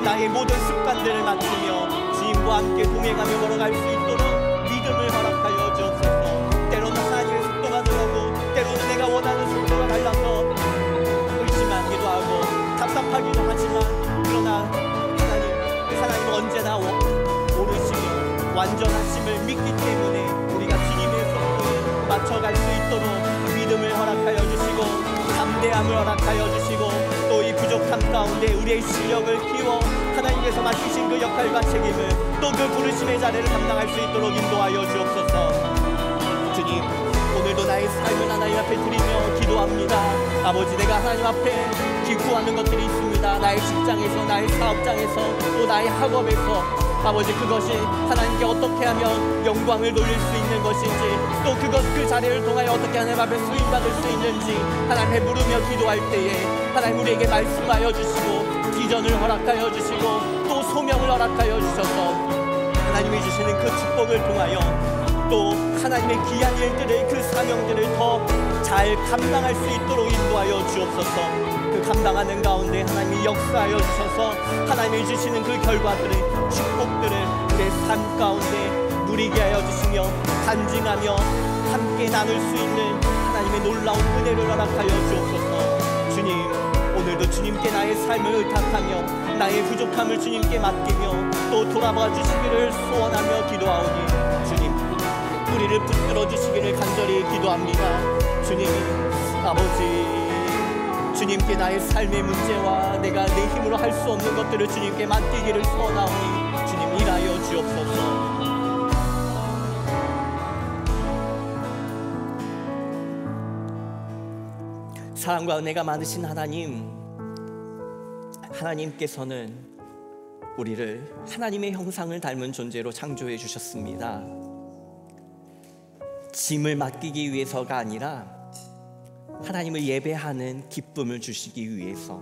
나의 모든 습관들을 맞추며 주님과 함께 동행하며 걸어갈 수 있도록 믿음을 허락하여 주옵소서. 때로는 하나님의 속도가 느르고 때로는 내가 원하는 속도가 달라서 의심하기도 하고 답답하기도 하지만 그러나 하나님은 언제나 오르시며 완전하심을 믿기 때문에 우리가 주님의 속도에 맞춰갈 수 있도록 믿음을 허락하여 주시고 담대함을 허락하여 주시고 또 이 부족함 가운데 우리의 실력을 키워 하나님께서 맡기신 그 역할과 책임을 또 그 부르심의 자리를 감당할 수 있도록 인도하여 주옵소서. 주님 오늘도 나의 삶을 하나님 앞에 드리며 기도합니다. 아버지 내가 하나님 앞에 기구하는 것들이 있습니다. 나의 직장에서 나의 사업장에서 또 나의 학업에서 아버지 그것이 하나님께 어떻게 하면 영광을 돌릴 수 있는 것인지 또 그 자리를 통하여 어떻게 하나님 앞에 수임받을 수 있는지 하나님 앞에 물으며 기도할 때에 하나님 우리에게 말씀하여 주시고 비전을 허락하여 주시고 또 소명을 허락하여 주셔서 하나님이 주시는 그 축복을 통하여 또 하나님의 귀한 일들을 그 사명들을 더 잘 감당할 수 있도록 인도하여 주옵소서. 그 감당하는 가운데 하나님이 역사하여 주셔서 하나님이 주시는 그 결과들을 축복들을 우리의 삶 가운데 누리게 하여 주시며 간증하며 함께 나눌 수 있는 하나님의 놀라운 은혜를 허락하여 주옵소서. 주님 오늘도 주님께 나의 삶을 의탁하며 나의 부족함을 주님께 맡기며 또 돌아봐 주시기를 소원하며 기도하오니 주님 우리를 붙들어 주시기를 간절히 기도합니다. 주님 아버지 주님께 나의 삶의 문제와 내가 내 힘으로 할 수 없는 것들을 주님께 맡기기를 소원하오니 주님 일하여 주옵소서. 사랑과 은혜가 많으신 하나님께서는 우리를 하나님의 형상을 닮은 존재로 창조해 주셨습니다. 짐을 맡기기 위해서가 아니라 하나님을 예배하는 기쁨을 주시기 위해서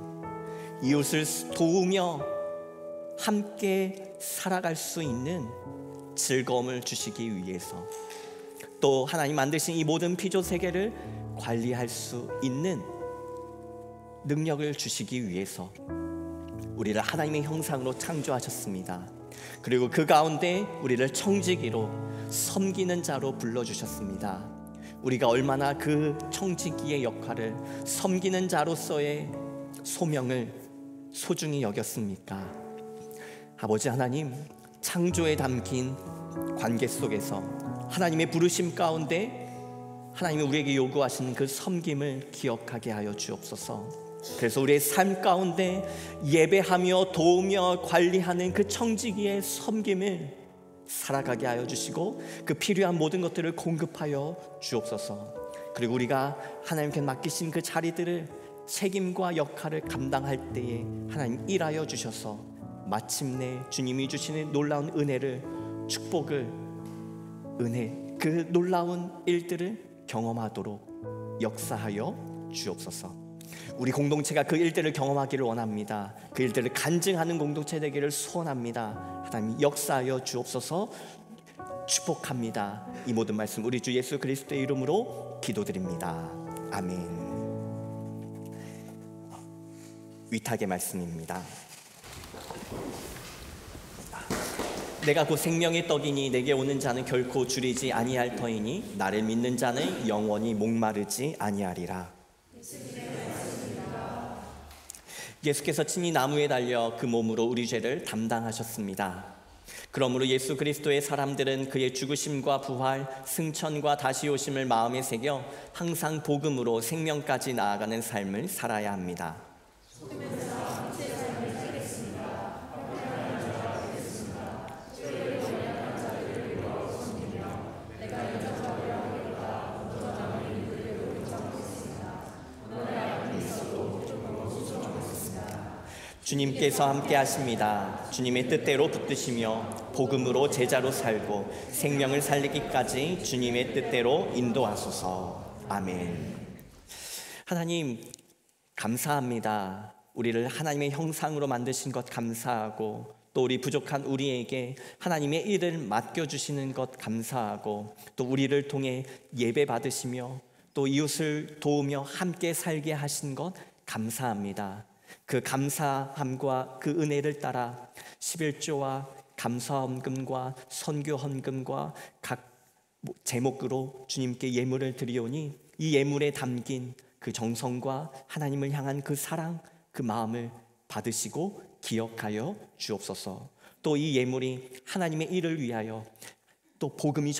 이웃을 도우며 함께 살아갈 수 있는 즐거움을 주시기 위해서 또 하나님 만드신 이 모든 피조 세계를 관리할 수 있는 능력을 주시기 위해서 우리를 하나님의 형상으로 창조하셨습니다. 그리고 그 가운데 우리를 청지기로 섬기는 자로 불러주셨습니다. 우리가 얼마나 그 청지기의 역할을, 섬기는 자로서의 소명을 소중히 여겼습니까? 아버지 하나님, 창조에 담긴 관계 속에서 하나님의 부르심 가운데 하나님이 우리에게 요구하시는 그 섬김을 기억하게 하여 주옵소서. 그래서 우리의 삶 가운데 예배하며 도우며 관리하는 그 청지기의 섬김을 살아가게 하여 주시고 그 필요한 모든 것들을 공급하여 주옵소서. 그리고 우리가 하나님께 맡기신 그 자리들을 책임과 역할을 감당할 때에 하나님 일하여 주셔서 마침내 주님이 주시는 놀라운 은혜를, 축복을, 그 놀라운 일들을 경험하도록 역사하여 주옵소서. 우리 공동체가 그 일들을 경험하기를 원합니다. 그 일들을 간증하는 공동체 되기를 소원합니다. 하나님 역사하여 주옵소서. 축복합니다. 이 모든 말씀 우리 주 예수 그리스도의 이름으로 기도드립니다. 아멘. 위탁의 말씀입니다. 내가 곧 생명의 떡이니 내게 오는 자는 결코 줄이지 아니할 터이니 나를 믿는 자는 영원히 목마르지 아니하리라. 예수께서 친히 나무에 달려 그 몸으로 우리 죄를 담당하셨습니다. 그러므로 예수 그리스도의 사람들은 그의 죽으심과 부활, 승천과 다시 오심을 마음에 새겨 항상 복음으로 생명까지 나아가는 삶을 살아야 합니다. 주님께서 함께 하십니다. 주님의 뜻대로 붙드시며 복음으로 제자로 살고 생명을 살리기까지 주님의 뜻대로 인도하소서. 아멘. 하나님 감사합니다. 우리를 하나님의 형상으로 만드신 것 감사하고, 또 우리 부족한 우리에게 하나님의 일을 맡겨주시는 것 감사하고, 또 우리를 통해 예배 받으시며 또 이웃을 도우며 함께 살게 하신 것 감사합니다. 그 감사함과 그 은혜를 따라 11조와 감사헌금과 선교헌금과 각 제목으로 주님께 예물을 드리오니 이 예물에 담긴 그 정성과 하나님을 향한 그 사랑, 그 마음을 받으시고 기억하여 주옵소서. 또 이 예물이 하나님의 일을 위하여 또 복음이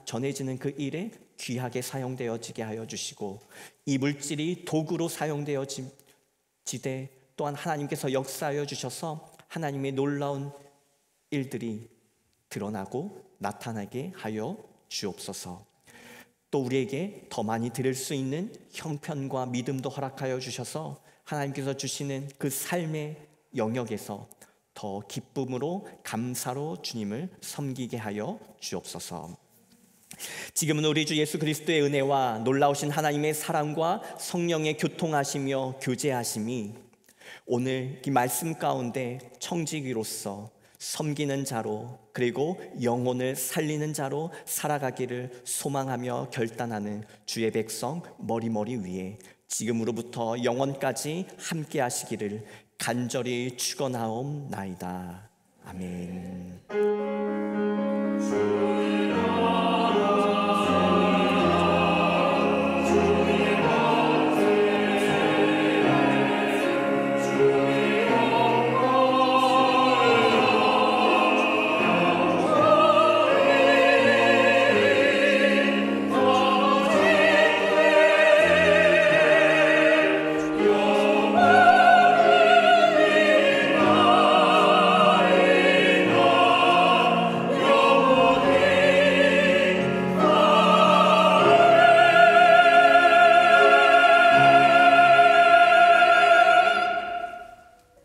전해지는 그 일에 귀하게 사용되어지게 하여 주시고, 이 물질이 도구로 사용되어지되 또한 하나님께서 역사하여 주셔서 하나님의 놀라운 일들이 드러나고 나타나게 하여 주옵소서. 또 우리에게 더 많이 드릴 수 있는 형편과 믿음도 허락하여 주셔서 하나님께서 주시는 그 삶의 영역에서 더 기쁨으로 감사로 주님을 섬기게 하여 주옵소서. 지금은 우리 주 예수 그리스도의 은혜와 놀라우신 하나님의 사랑과 성령의 교통하시며 교제하심이 오늘 이 말씀 가운데 청지기로서 섬기는 자로, 그리고 영혼을 살리는 자로 살아가기를 소망하며 결단하는 주의 백성 머리머리 위에 지금으로부터 영원까지 함께 하시기를 간절히 축원하옵나이다. 아멘.